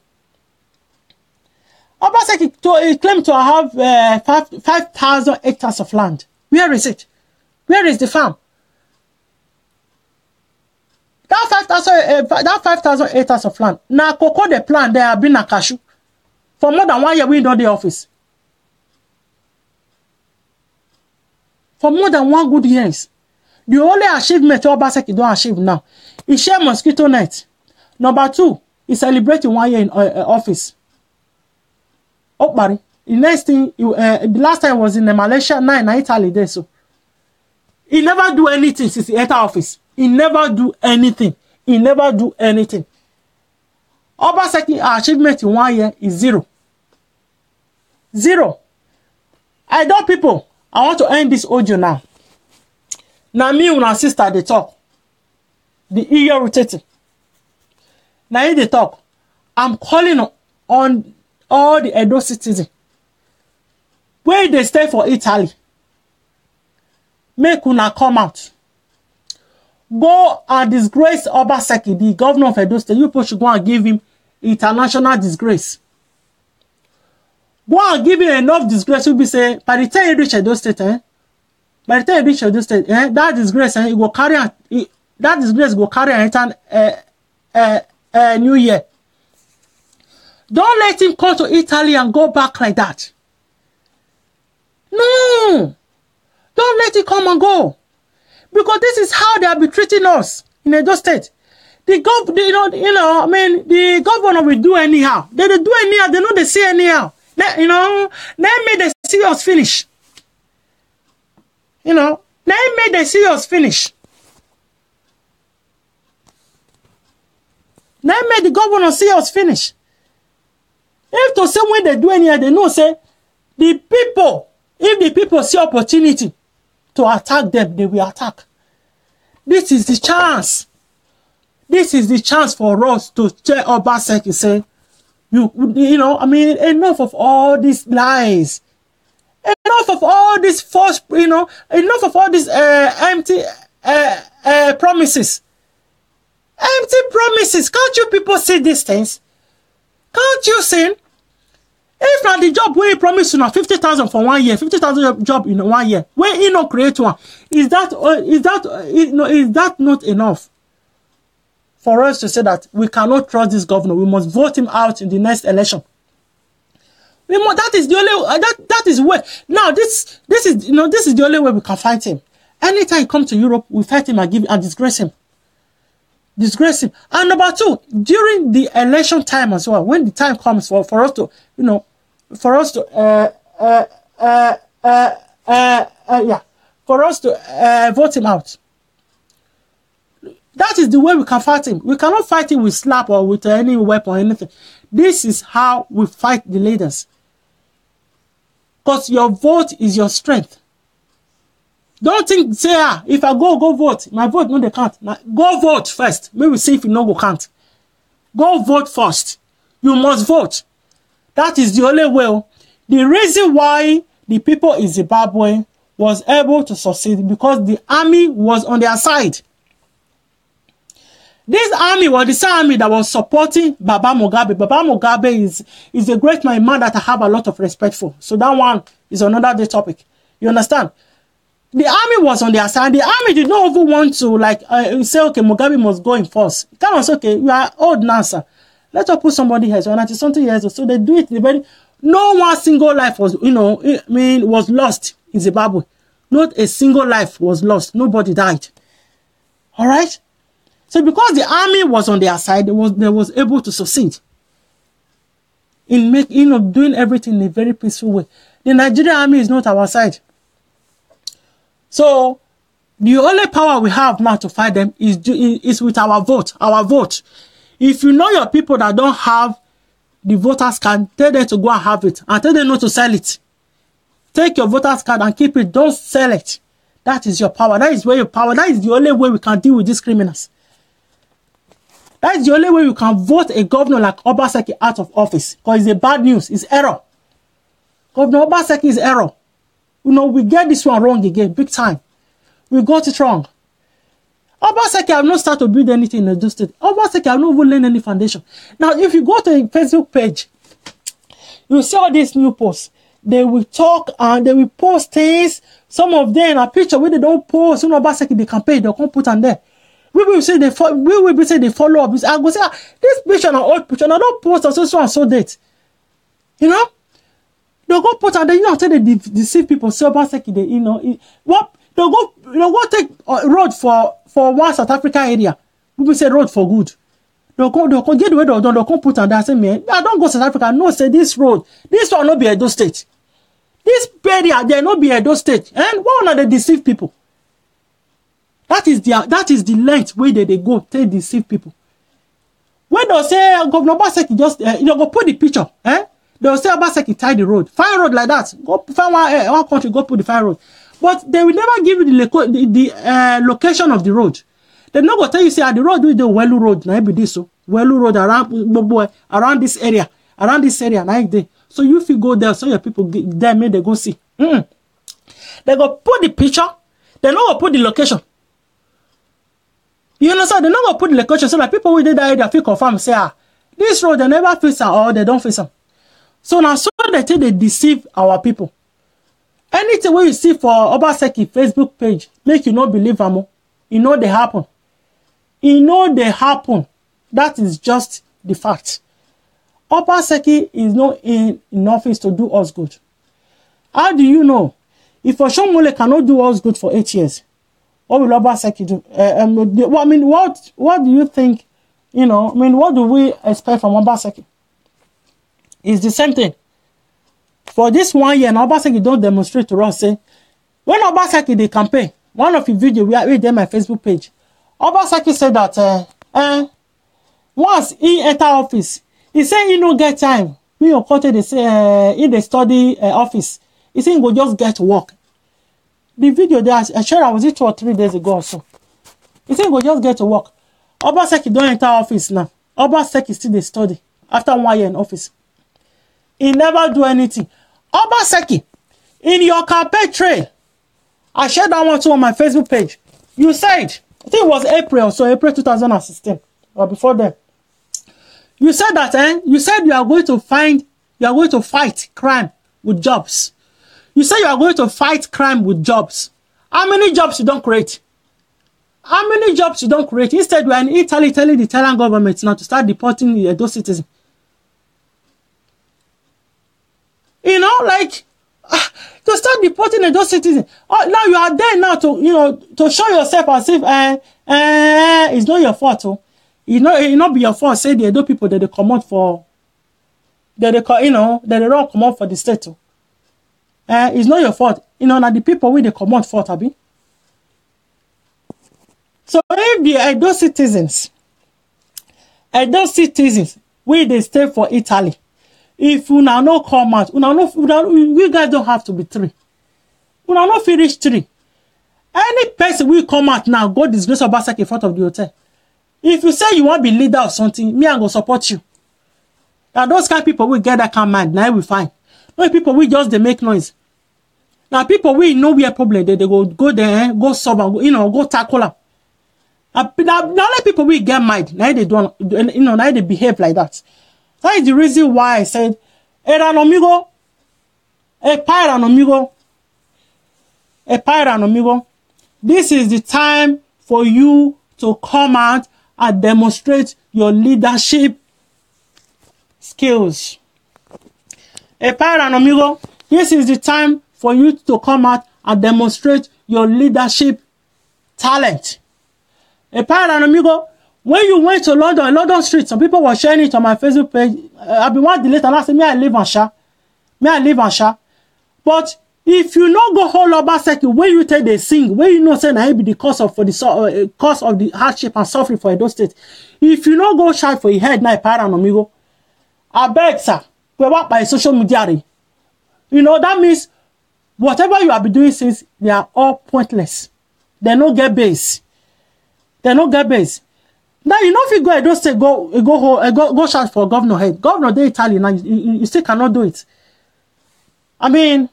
Obaseki claimed to have 5,000 hectares of land. Where is it? Where is the farm? That 5,000 hectares of land. Now, cocoa the plant, they have been a cashew. For more than 1 year, we know the office. For more than 1 good years. The only achievement Obaseki don't achieve now is share mosquito net. Number 2 is celebrating 1 year in office. Oh, Barry. The next thing, the last time was in Malaysia, now in Italy there. So he never do anything since he entered office. He never do anything. He never do anything. Obaseki achievement in 1 year is 0. 0. I know people. I want to end this audio now. Now me and my sister they talk. The ear rotating. Now they talk. I'm calling on all the Edo citizens. Where they stay for Italy. Make una come out. Go and disgrace Obaseki, the governor of Edo State. You people should go and give him international disgrace. Go and give him enough disgrace. You'll be say, by the time you reach Edo State, by the time you reach Edo State, that disgrace, it will carry that disgrace will carry an new year. Don't let him come to Italy and go back like that. No. Don't let him come and go. Because this is how they have been treating us in Edo State. I mean, the governor will do anyhow. They do anyhow. They know they see anyhow. They made the serious finish. They made the serious finish. They made the governor serious finish. If to say when they do anyhow, they know say if the people see opportunity to attack them, they will attack. This is the chance. This is the chance for us to tell Obaseki, say, enough of all these lies. Enough of all these false, enough of all these empty promises. Empty promises. Can't you people see these things? Can't you see? If not the job where he promised you now 50,000 for 1 year, 50,000 job in 1 year, where he not create one, is that not enough for us to say that we cannot trust this governor? We must vote him out in the next election. That is the only that is where now this is the only way we can fight him. Anytime he comes to Europe, we fight him and disgrace him. Disgrace him. And number two, during the election time as well, when the time comes for us to vote him out. That is the way we can fight him. We cannot fight him with slap or with any weapon or anything. This is how we fight the leaders. Because your vote is your strength. Don't think, say, if I go vote, my vote, no, they can't. Now, go vote first. Maybe see if you know go can't. Go vote first. You must vote. That is the only way. The reason why the people in Zimbabwe was able to succeed because the army was on their side. This army was the same army that was supporting Baba Mugabe. Baba Mugabe is a great man that I have a lot of respect for. So that one is another day topic. You understand? The army was on their side. The army did not even want to say, okay, Mugabe must go in first. It kind of say, okay, you are old now, sir. Let us put somebody else. 90-something years old. So they do it. No one single life was, was lost in Zimbabwe. Not a single life was lost. Nobody died. All right. So because the army was on their side, they was able to succeed in doing everything in a very peaceful way. The Nigerian army is not our side. So the only power we have now to fight them is with our vote. Our vote. If you know your people that don't have the voters card, tell them to go and have it, and tell them not to sell it. Take your voters card and keep it. Don't sell it. That is your power. That is where your power. That is the only way we can deal with these criminals. That is the only way you can vote a governor like Obaseki out of office. Because it's a bad news. It's error. Governor Obaseki is error. We get this one wrong again. Big time. We got it wrong. Obaseki have not started to build anything in the state. Obaseki have not even laid any foundation. Now, if you go to a Facebook page, you see all these new posts. They will talk and they will post things. Some of them are picture where they don't post. Obaseki, they campaign, they can't put on there. We will say they follow up. I go say, this picture and old picture, and I don't post on so and so date. They'll go put on there, say they deceive people. So Obaseki, they'll go take road for one South African area. We will say road for good. They'll go get the way they'll go put on there and say, man, I don't go South Africa. No, say this road, this one not be Edo State. This area, they not be Edo State. And why not they deceive people? That is the length where they go to deceive people. When they say Governor Obaseki just go put the picture, they'll say Obaseki tie the road, fire road like that. Go find one country, go put the fire road. But they will never give you the location of the road. They're not gonna tell you say the road with the Welu road. Now be this so Welu road around this area, now there. So you if you go there, so your people there, may they go see. They go put the picture. They not gonna put the location. You understand? They're not going to put the location so that people who did that area feel confirm say, this road they never face them or they don't face them. So now so they think they deceive our people. Anything where you see for Obaseki Facebook page, make you not believe them. They happen. They happen. That is just the fact. Obaseki is not in office to do us good. How do you know? If Oshomole cannot do us good for 8 years, what will Obaseki do? What do you think You know, I mean, what do we expect from Obaseki? It's the same thing. For this 1 year, now Obaseki don't demonstrate to us, say, when Obaseki they campaign, one of the video we did my Facebook page, Obaseki said that once he enter office, he say he no get time. We on country they say in the study office, he say he go just get to work. The video there, I shared, I was it 2 or 3 days ago or so. He say he go just get to work. Obaseki don't enter office now. Obaseki still dey study after 1 year in office. He never do anything. Obaseki, in your campaign trail, I shared that one too on my Facebook page. You said, I think it was April, so April 2016, or before then. You said that, you said you are going to fight crime with jobs. You said you are going to fight crime with jobs. How many jobs you don't create? How many jobs you don't create? Instead, we are in Italy telling the Italian government now to start deporting those citizens. You know, like, to start deporting those citizens. Oh, now you are there now to, you know, to show yourself as if it's not your fault. Oh. It not be your fault. Say the Edo people that they come out for, that they, you know, that they don't come out for the state. Oh. It's not your fault. You know, now the people with they come out for, Tabi. So if the Edo citizens, where they stay for Italy, if you now no come out, you guys don't have to be 3. You now not finish 3. Any person will come out now, go disgrace Obaseki in front of the hotel. If you say you want to be leader or something, me I go support you. Now those kind of people will get that kind of mind. Now we fine. No people we just they make noise. Now people we know we have problem. They go there, go solve and go, you know, go tackle them. Now let people we get mad. Now they don't, you know, now they behave like that. That is the reason why I said, Eranomingho, Eranomingho, this is the time for you to come out and demonstrate your leadership skills. Eranomingho, this is the time for you to come out and demonstrate your leadership talent. Eranomingho, when you went to London Street, some people were sharing it on my Facebook page. I've been one delete and I said, me I live on Sha. But if you not go hold Obaseki, when you tell they sing, when you know say na be the cause of the hardship and suffering for Edo State, if you not go shout for your head now, Eranomingho, I beg sir, we work by social media. You know that means whatever you have been doing since, they are all pointless. They no get base. Now you know if you go Edo State, go shout for governor head. Governor they Italian now you still cannot do it. I mean,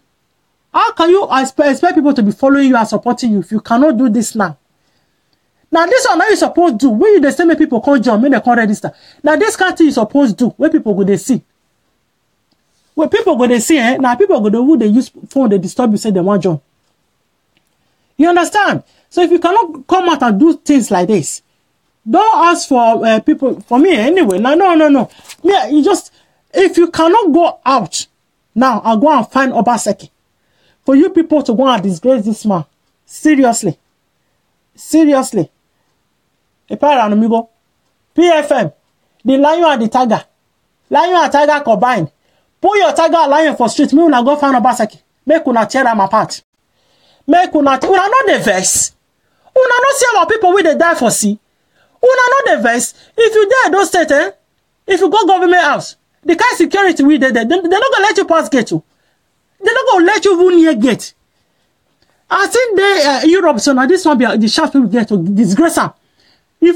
how can you expect people to be following you and supporting you if you cannot do this now? Now this one now you supposed to do. When you the same people can't join, when they can't register. Now this kind of thing you supposed to do. Where people go they see. Where people go they see, now people go who they use phone they disturb you say they want join. You understand? So if you cannot come out and do things like this, don't ask for people, for me anyway. No. Yeah, you just, if you cannot go out now and go and find Obaseki, for you people to go and disgrace this man, seriously. Eranomingho, PFM, the lion and the tiger combined. Put your tiger and lion for street, me una go find Obaseki. Make una tear them apart. Una not the verse. Una not see our people with the die for sea. Una not the verse. If you dare don't state, if you go government house, the kind of security we did there, they're not gonna let you pass gate to. They're not gonna let you go near gate. I think they Europe, so now this one be the shaft people get to disgrace them. You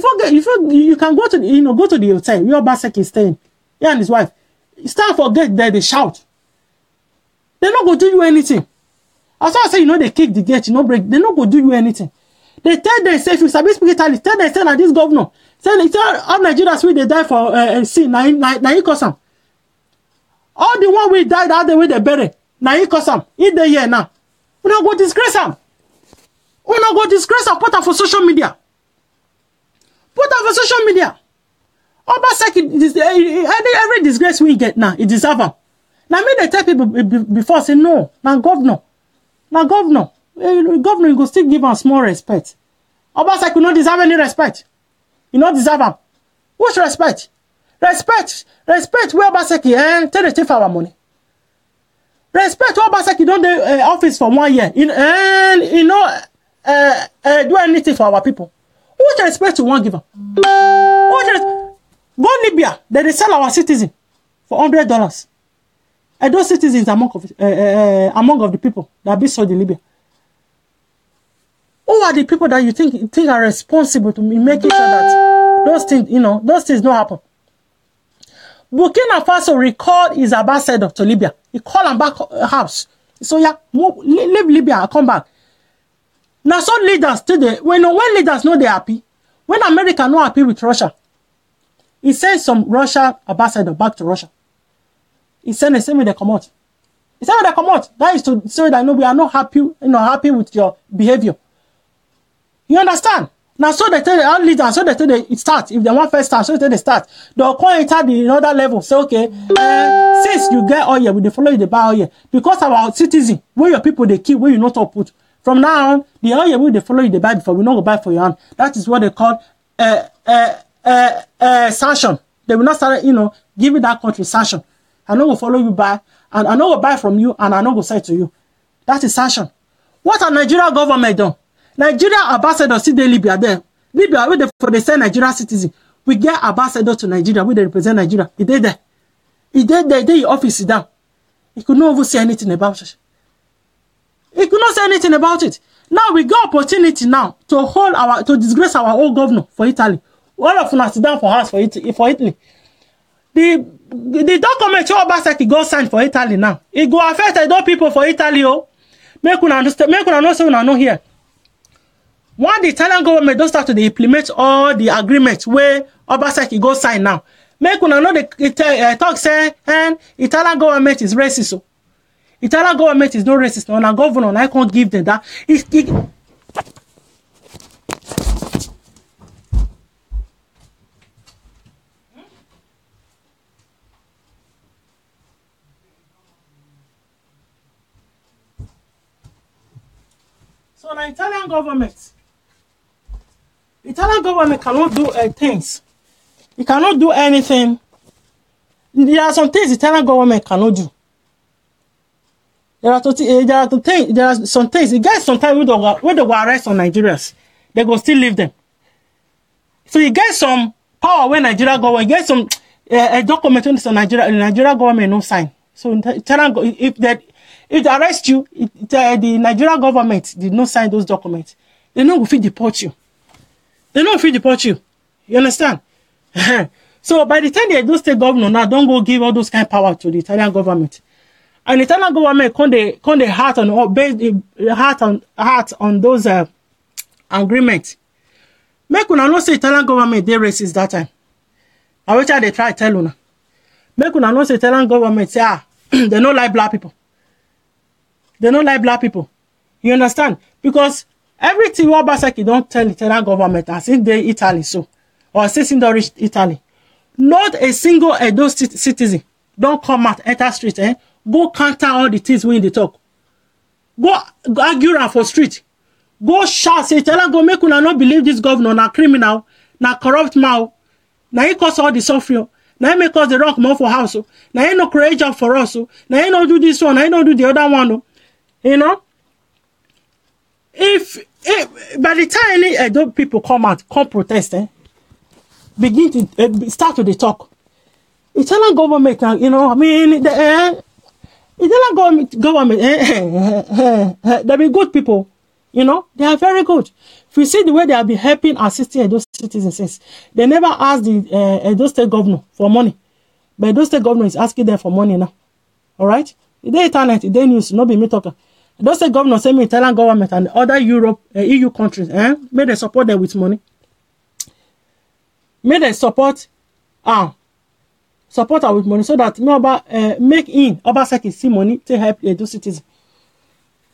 can go to the hotel where Obaseki is staying. He and his wife. Stand for gate there, they shout. They're not gonna do you anything. As I say, they kick the gate, break. They're not gonna do you anything. They tell them, say, if you sabi speak Italy, tell them, say, this governor, tell all Nigerians we they die for see, na he cause them. All the one we died out the way they bury, na he cause them. In the year now, we not go disgrace them. We not go disgrace them. Put them for social media. Obaseki, every disgrace we get now, it deserve them. Now me they tell people before say no, now governor. Governor, you go still give him small respect. Obaseki, you don't deserve any respect. You don't deserve him. Which respect? Respect where Obaseki tell the thief our money. Respect where Obaseki don't do office for 1 year. Do anything for our people. What respect you want give them? Go Libya, they sell our citizen for $100. And those citizens among of the people that be sold in Libya. Who are the people that you think are responsible to making sure that those things don't happen? Burkina Faso recalled his ambassador to Libya. He called him back house. So yeah, leave Libya and come back. Now some leaders today, when leaders know they're happy, when America not happy with Russia, he sent some Russia ambassador back to Russia. He sent the same way they come out. He said they come out. That is to say that no, we are not happy, happy with your behavior. You understand? Now, so they tell the leaders, so they tell it start. If they want first start, so they start. They'll come enter the another level. Say, okay, since you get oil, we follow you the buy oil. Because our citizen, where your people they keep, where you not put. From now on, the oil will they follow you the buy before we not go buy for your hand. That is what they call sanction. They will not start, giving that country sanction. I know will follow you buy, and I know will buy from you, and I know will sell to you. That is sanction. What a Nigeria government done? Nigeria ambassador see the Libya there. Libya, where for the same Nigeria citizen. We get ambassador to Nigeria, where they represent Nigeria. He did there. He did there, in office down. He could not even say anything about it. He could not say anything about it. Now we got opportunity now to disgrace our old governor for Italy. All of us sit down for us for Italy. The document Obaseki go sign for Italy now. It go affect those people for Italy. Oh, make una understand. Make una know so una know here. When the Italian government don't start to implement all the agreements where Obaseki go sign now, make una know the talk say and Italian government is racist. So Italian government is not racist. No, na governor, I can't give them that. So the Italian government cannot do things. It cannot do anything. There are some things the Italian government cannot do. There are some things. It gets sometimes when they will arrest some Nigerians, they go still leave them. So you get some power when Nigeria government get some a document when the Nigeria government no sign. So if they arrest you, the Nigerian government did not sign those documents, they no go fit deport you. They no fit deport you. You understand? So by the time the Edo State governor now don't go give all those kind of power to the Italian government. And the Italian government can heart on those agreements. Make una know say Italian government they racist that time. I wish they try to tell una. Make una know say Italian government say they don't like black people. They don't like black people. You understand? Because everything Obaseki don't tell the Italian government as if they Italy so or since they reach Italy. Not a single Edo citizen don't come out enter street go counter all the things when they talk. Go argue around for street. Go shout say Italian go make una not believe this governor na criminal, na corrupt man. Now he cause all the suffering. Now he make us the wrong more for house. Now he no create job for us. Now he no do this one. Now he no do the other one. You know. If by the time any Edo people come protest, begin to start to the talk. Italian government, I mean, the Italian government, they be good people, they are very good. If you see the way they have been helping, assisting Edo citizens, they never ask the Edo State governor for money, but Edo State governor is asking them for money now. All right, they internet, they news, not be me talking. Edo State governor say me Italian government and other EU countries, may they support them with money. May they support her with money so that make Obaseki see money to help Edo citizens.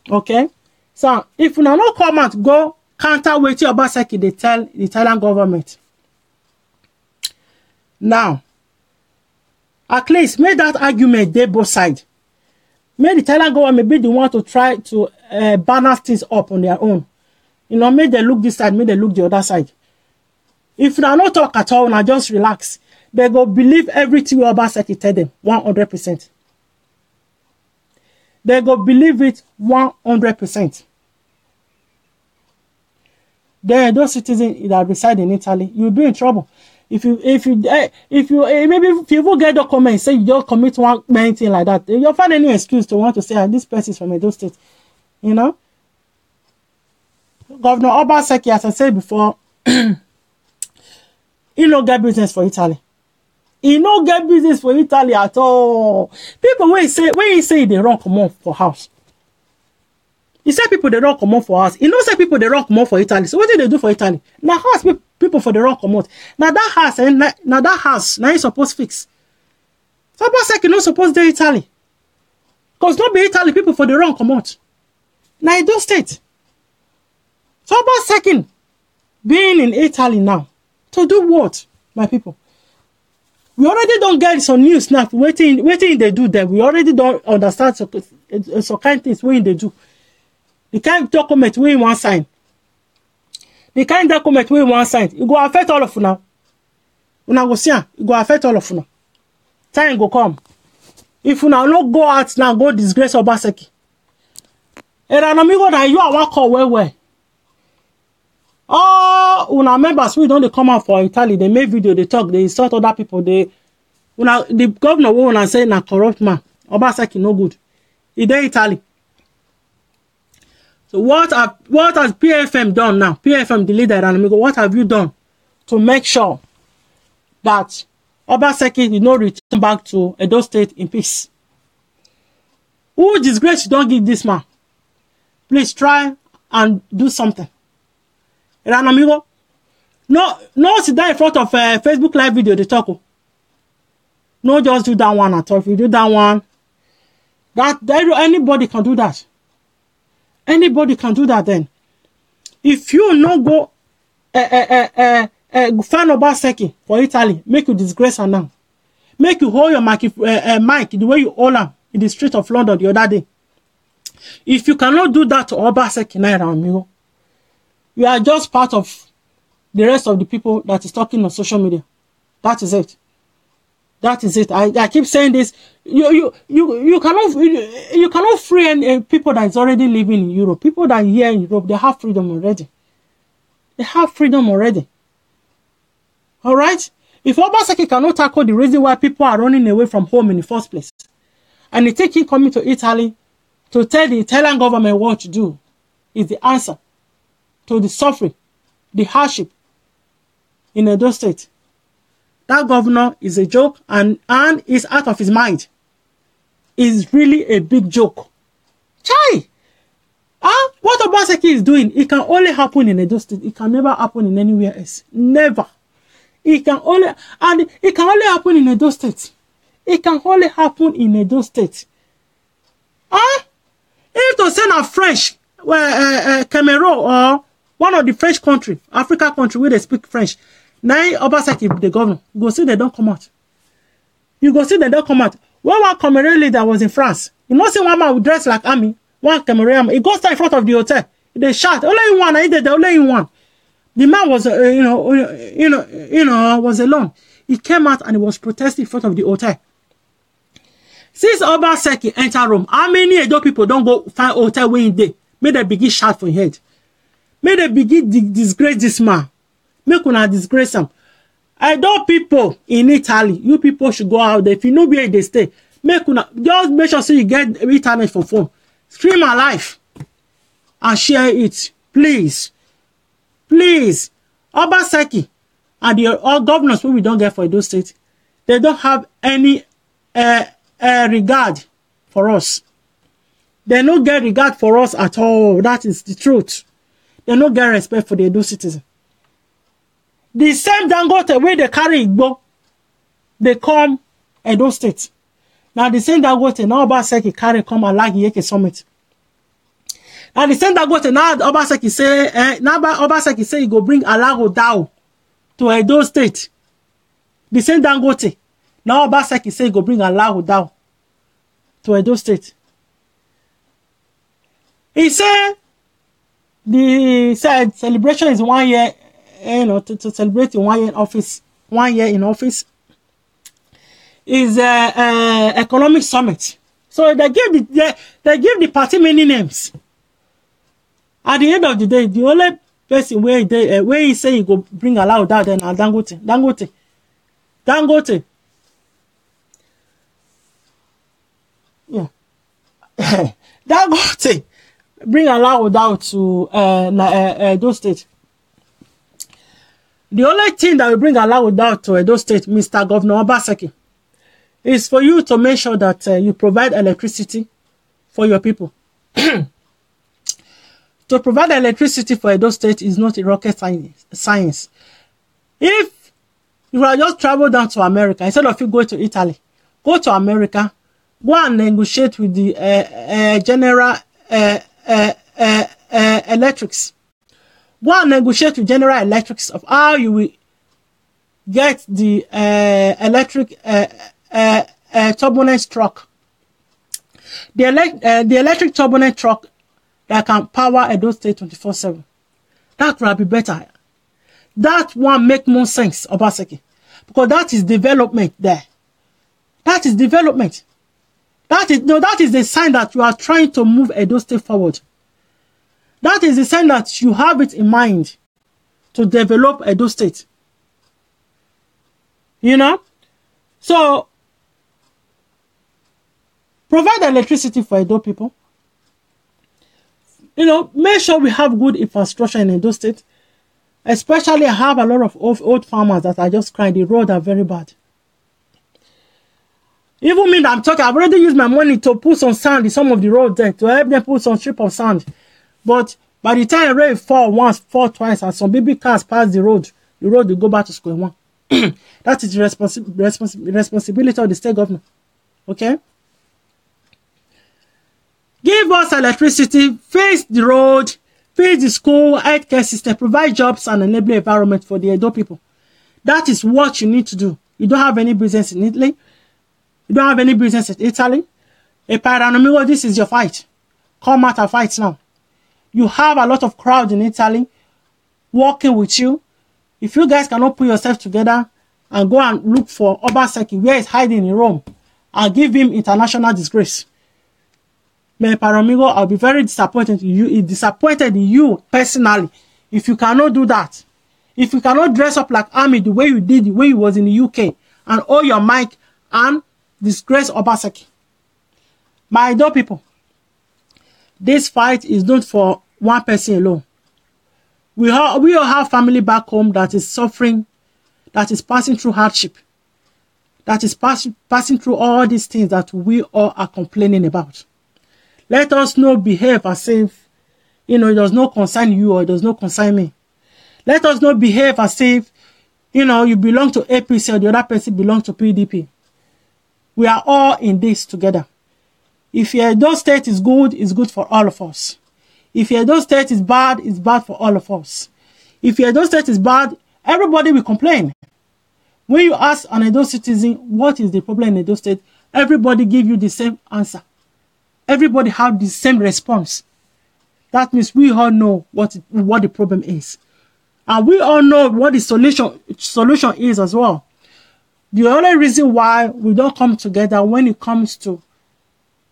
Okay? So if you no come out, go counter with Obaseki, they tell the Italian government. Now, at least make that argument they both sides. May the Italian government be the one to try to balance things up on their own. May they look this side, may they look the other side. If una no talk at all, una just relax. They go believe everything Obaseki tell them 100%. They go believe it 100%. Then those citizens that reside in Italy, you'll be in trouble. If you maybe if you will get documents say you just commit one main thing like that, you'll find any excuse to want to say this person is from Edo State. You know, Governor Obaseki, as I said before, he no get business for Italy. He no get business for Italy at all. People when he say they run come on for house. He say people they run come on for house. He no say people they run come on for Italy. So what did they do for Italy? Now house people for the run come out. Now that house now he supposed fix. So Obaseki no supposed to Italy. Because not be Italy people for the run come out. Now Edo State. So Obaseki being in Italy now to do what, my people? We already don't get some news now. Waiting they do that. We already don't understand so kind things when they do. The kind of document we want sign. The kind of document we want sign. It go affect all of you now. Una go see it go affect all of you now. Time go come. If you now not go out now, go disgrace Obaseki. Eranomingho that you are one call where. Oh, una members we don't come out for Italy. They make video, they talk, they insult other people. The governor will say na corrupt man. Obaseki no good. He dey Italy. So what has PFM done now? PFM, the leader, Eranomingho, what have you done to make sure that Obaseki did not return back to Edo State in peace? Who disgrace you don't give this man? Please try and do something. Eranomingho, no sit down in front of Facebook live video they talk. No, just do that one at all. If you do that one, anybody can do that. Anybody can do that then. If you no go find Obaseki for Italy, make you disgrace her now. Make you hold your mic the way you hold her in the street of London the other day. If you cannot do that to Obaseki now, Eranomingho, you are just part of the rest of the people that is talking on social media. That is it. That is it. I keep saying this. You cannot free any people that is already living in Europe. People that are here in Europe, they have freedom already. They have freedom already. All right. If Obaseki cannot tackle the reason why people are running away from home in the first place, and they take him coming to Italy to tell the Italian government what to do, is the answer to the suffering, the hardship in Edo State. That governor is a joke and is out of his mind. It's really a big joke. Chai! What Obaseki is doing, it can only happen in Edo State. It can never happen in anywhere else. Never. It can only happen in Edo State. It can only happen in Edo State. If to send a French, Cameroon or one of the French country, Africa country where they speak French, now Obaseki the governor, you go see they don't come out. You go see they don't come out. When one Cameroon leader was in France, you know see one man with dress like army, one Cameroon, he goes in front of the hotel. They shout, only one, I did only one. The man was was alone. He came out and he was protesting in front of the hotel. Since Obaseki enter Rome, how many Edo people don't go find hotel where they may they begin shout for his head? May they begin disgrace this man. Make una disgrace him. Edo people in Italy, you people should go out there. If you know where they stay, make sure so you get internet for phone. Stream alive and share it. Please. Please. Obaseki and the all governors who we don't get for Edo State, they don't have any regard for us. They don't get regard for us at all. That is the truth. They don't get respect for the Edo citizen. The same Dangote where they carry Igbo, they come Edo State. Now the same Dangote now Obaseki carry come Alagi Yeke Summit. Now the same Dangote now Obaseki say he go bring Alago Dao to Edo State. The same Dangote now Obaseki say he go bring Alago Dao to Edo State. He said the celebration is 1 year to celebrate in 1 year in office, 1 year in office, is economic summit. So they give the party many names. At the end of the day, the only person where he say he go bring allowed that then Dangote. Yeah. Dangote bring allowed out to Edo State. The only thing that will bring allowed out to Edo State, Mr. Governor Obaseki, is for you to make sure that you provide electricity for your people. To provide electricity for Edo State is not a rocket science. If you are just travel down to America, instead of you go to Italy, go to America, go and negotiate with the General Electrics. Go and negotiate with General Electrics of how you will get the electric turbulent truck. The electric turbulent truck that can power Edo State 24/7. That will be better. That one make more sense, Obaseki, because that is development there. That is development. That is the sign that you are trying to move Edo State forward. That is the sign that you have it in mind to develop Edo State. You know? So, provide electricity for Edo people. You know, make sure we have good infrastructure in Edo State. Especially, I have a lot of old farmers that are just crying. The roads are very bad. Even me that I'm talking, I've already used my money to put some sand in some of the roads there, to help them put some strip of sand. But by the time rain fall once, fall twice, and some baby cars pass the road will go back to square one. That is the responsibility of the state government. Okay? Give us electricity, face the road, face the school, healthcare system, provide jobs and enabling environment for the Edo people. That is what you need to do. You don't have any business in Italy. You don't have any business in Italy. Eranomingho, this is your fight. Come out and fight now. You have a lot of crowd in Italy working with you. If you guys cannot put yourself together and go and look for Obaseki, where he's hiding in Rome, and give him international disgrace, Eranomingho, I'll be very disappointed in you personally if you cannot do that. If you cannot dress up like Army the way you did, the way you was in the UK, and hold your mic and disgrace Obaseki. My Edo people, this fight is not for one person alone. We all have family back home that is suffering, that is passing through hardship, that is passing through all these things that we all are complaining about. Let us not behave as if, it does not concern you or it does not concern me. Let us not behave as if, you belong to APC or the other person belongs to PDP. We are all in this together. If your Edo State is good, it's good for all of us. If your Edo State is bad, it's bad for all of us. If your Edo State is bad, everybody will complain. When you ask an Edo citizen, what is the problem in Edo State, everybody give you the same answer. Everybody have the same response. That means we all know what the problem is. And we all know what the solution is as well. The only reason why we don't come together when it comes to,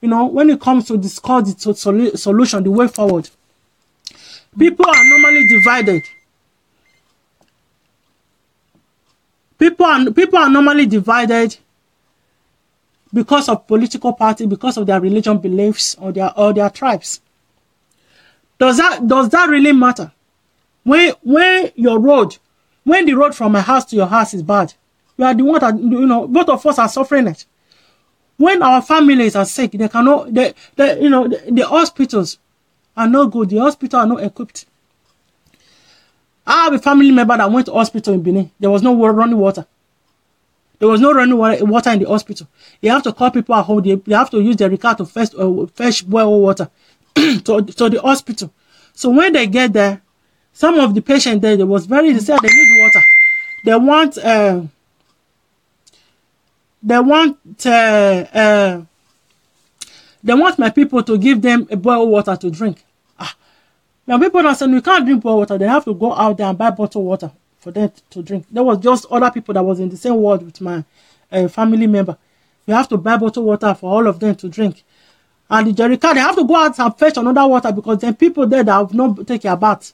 discuss the solution, the way forward. People are normally divided. People are normally divided because of political party, because of their religion beliefs or their tribes. Does that really matter? When the road from my house to your house is bad, you are the one that, both of us are suffering it. When our families are sick, they cannot, the hospitals are not good. The hospitals are not equipped. I have a family member that went to hospital in Benin. There was no running water. There was no running water in the hospital. You have to call people at home. They have to use their car to fetch boil water to the hospital. So when they get there, some of the patients there, they said they need water. They want my people to give them a boiled water to drink. Now people are saying we can't drink boiled water. They have to go out there and buy bottled water. for them to drink. There was just other people that was in the same ward with my family member. You have to buy bottled water for all of them to drink. And the jerry can, they have to go out and fetch another water because then people there that have not taken a bath.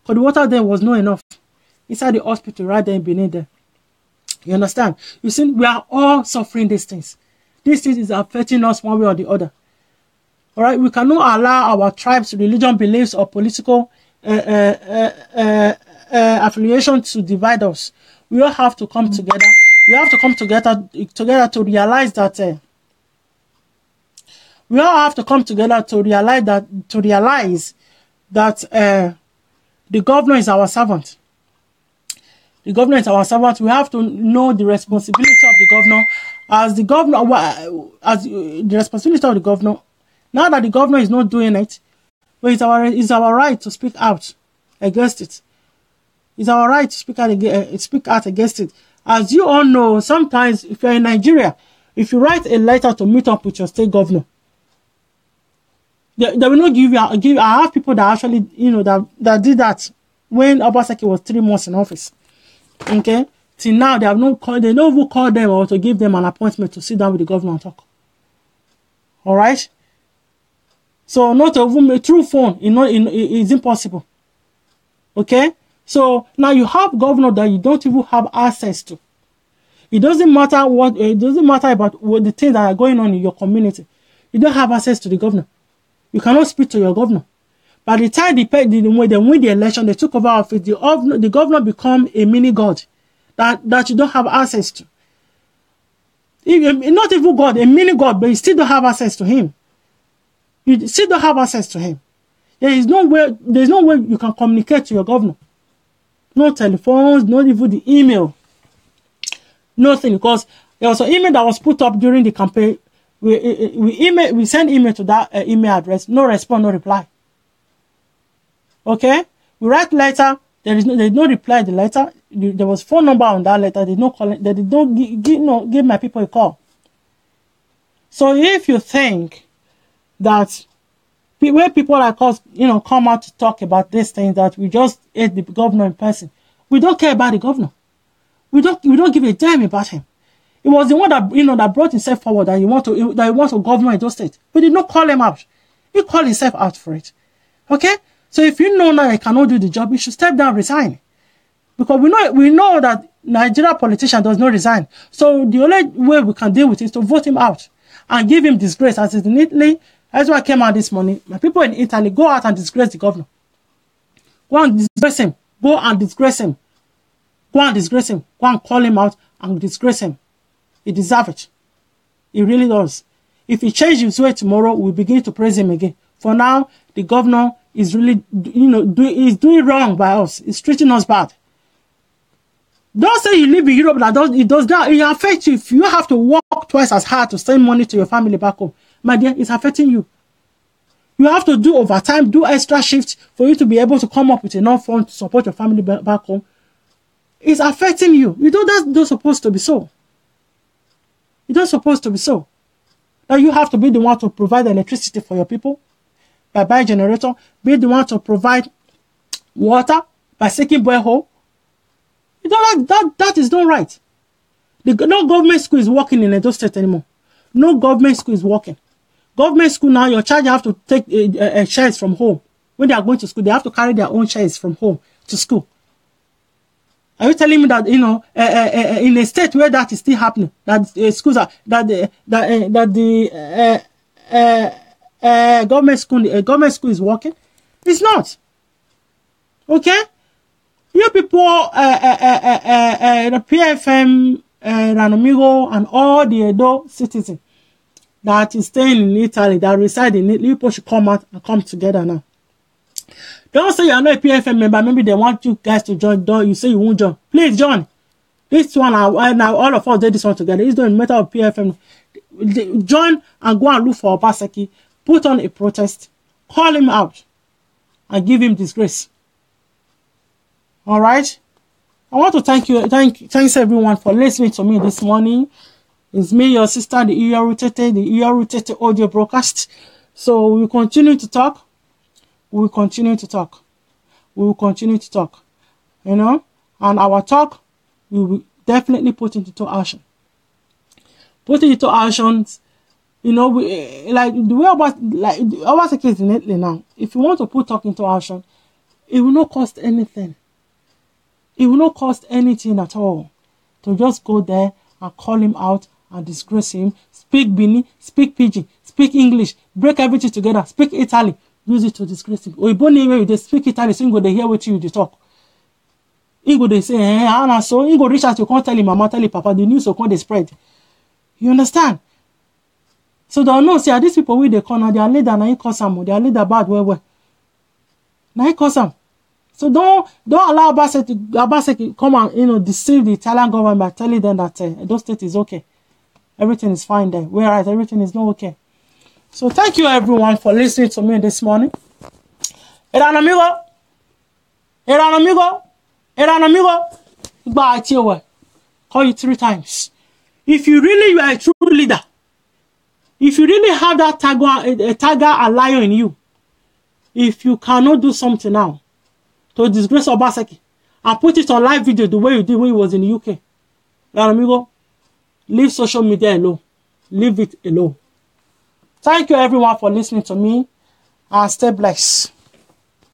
Because the water there was not enough. Inside the hospital right there in Benin there. You understand? You see, we are all suffering these things. These things is affecting us one way or the other. All right? We cannot allow our tribes, religion, beliefs, or political affiliation to divide us. We all have to come together. We have to come together to realize that we all have to come together to realize that the governor is our servant. The governor is our servant. We have to know the responsibility of the governor as the responsibility of the governor. Now that the governor is not doing it, but it's our right to speak out against it. It's our right to speak out against it. As you all know, sometimes if you're in Nigeria, if you write a letter to meet up with your state governor, they will not give you. I have people that actually, that did that when Obaseki was 3 months in office. Okay, till now they have not called. They don't even call them or to give them an appointment to sit down with the governor and talk. All right. So not even through phone, it's impossible. Okay. So now you have governor that you don't even have access to. It doesn't matter about what the things that are going on in your community. You don't have access to the governor. You cannot speak to your governor. By the time they win the election, they took over office, the governor become a mini god that you don't have access to. Not even God, a mini god, but you still don't have access to him. You still don't have access to him. There's no way you can communicate to your governor. No telephones, not even the email. Nothing, because there was an email that was put up during the campaign. We send email to that email address. No response, no reply. Okay, we write letter. There is no reply to the letter. There was phone number on that letter. They did not give my people a call. So if you think that where people like us, come out to talk about these things, that we just hate the governor in person, we don't care about the governor. We don't give a damn about him. It was the one that that brought himself forward that he want to govern in those states. We did not call him out. He called himself out for it. Okay? So if you know now he cannot do the job, you should step down, resign. Because we know that Nigeria politician does not resign. So the only way we can deal with it is to vote him out and give him disgrace. As why I came out this morning. My people in Italy, go out and disgrace the governor. Go and disgrace him. Go and disgrace him. Go and disgrace him. Go and call him out and disgrace him. He deserves it. He really does. If he changes his way tomorrow, we'll begin to praise him again. For now, the governor is really, he's doing wrong by us. He's treating us bad. Don't say you live in Europe it does that. It affects you. If you have to work twice as hard to send money to your family back home, my dear, it's affecting you. You have to do overtime, do extra shifts for you to be able to come up with enough funds to support your family back home. It's affecting you. That's not supposed to be so. It's not supposed to be so. Now you have to be the one to provide electricity for your people by buying generator, be the one to provide water by seeking borehole. That is not right. No government school is working in Edo State anymore. No government school is working. Government school now, your child have to take shares from home. When they are going to school, they have to carry their own shares from home to school. Are you telling me that in a state where that is still happening, that schools are that the government school is working? It's not. Okay, you people, the PFM, Eranomingho, and all the Edo citizens that is staying in Italy, that reside in Italy, people should come out and come together now. Don't say you're not a PFM member. Maybe they want you guys to join. You say you won't join. Please join. This one, now all of us did this one together. It's not a matter of PFM. Join and go and look for Obaseki. Put on a protest. Call him out. And give him disgrace. All right? I want to thank you. Thanks everyone for listening to me this morning. It's me, your sister, the Rutete audio broadcast. So we continue to talk. We will continue to talk. We will continue to talk. And our talk, we will definitely put it into action. Put it into actions. You know, like the way Obaseki is in Italy now. If you want to put talk into action, it will not cost anything. It will not cost anything at all to just go there and call him out and disgrace him. Speak Bini, speak Pidgin, speak English, break everything together, speak Italy, use it to disgrace him. Or if they speak Italy, so you go they hear what you talk. You go they say, Anna, so you go reach out, you can't tell him, mama, tell him, papa, the news will come they spread. You understand? So they know, see, these people with the corner, they are leader, now you cause them, they are leader bad, well. Now you cause them. So don't allow Obaseki come and deceive the Italian government by telling them that those state is okay, everything is fine there, whereas everything is not okay. So thank you everyone for listening to me this morning. Eranomingho, call you 3 times. If you are a true leader, if you really have that tiger and lion in you, if you cannot do something now to disgrace Obaseki and put it on live video the way you did when he was in the UK, Eranomingho, leave social media alone. Leave it alone. Thank you everyone for listening to me and stay blessed.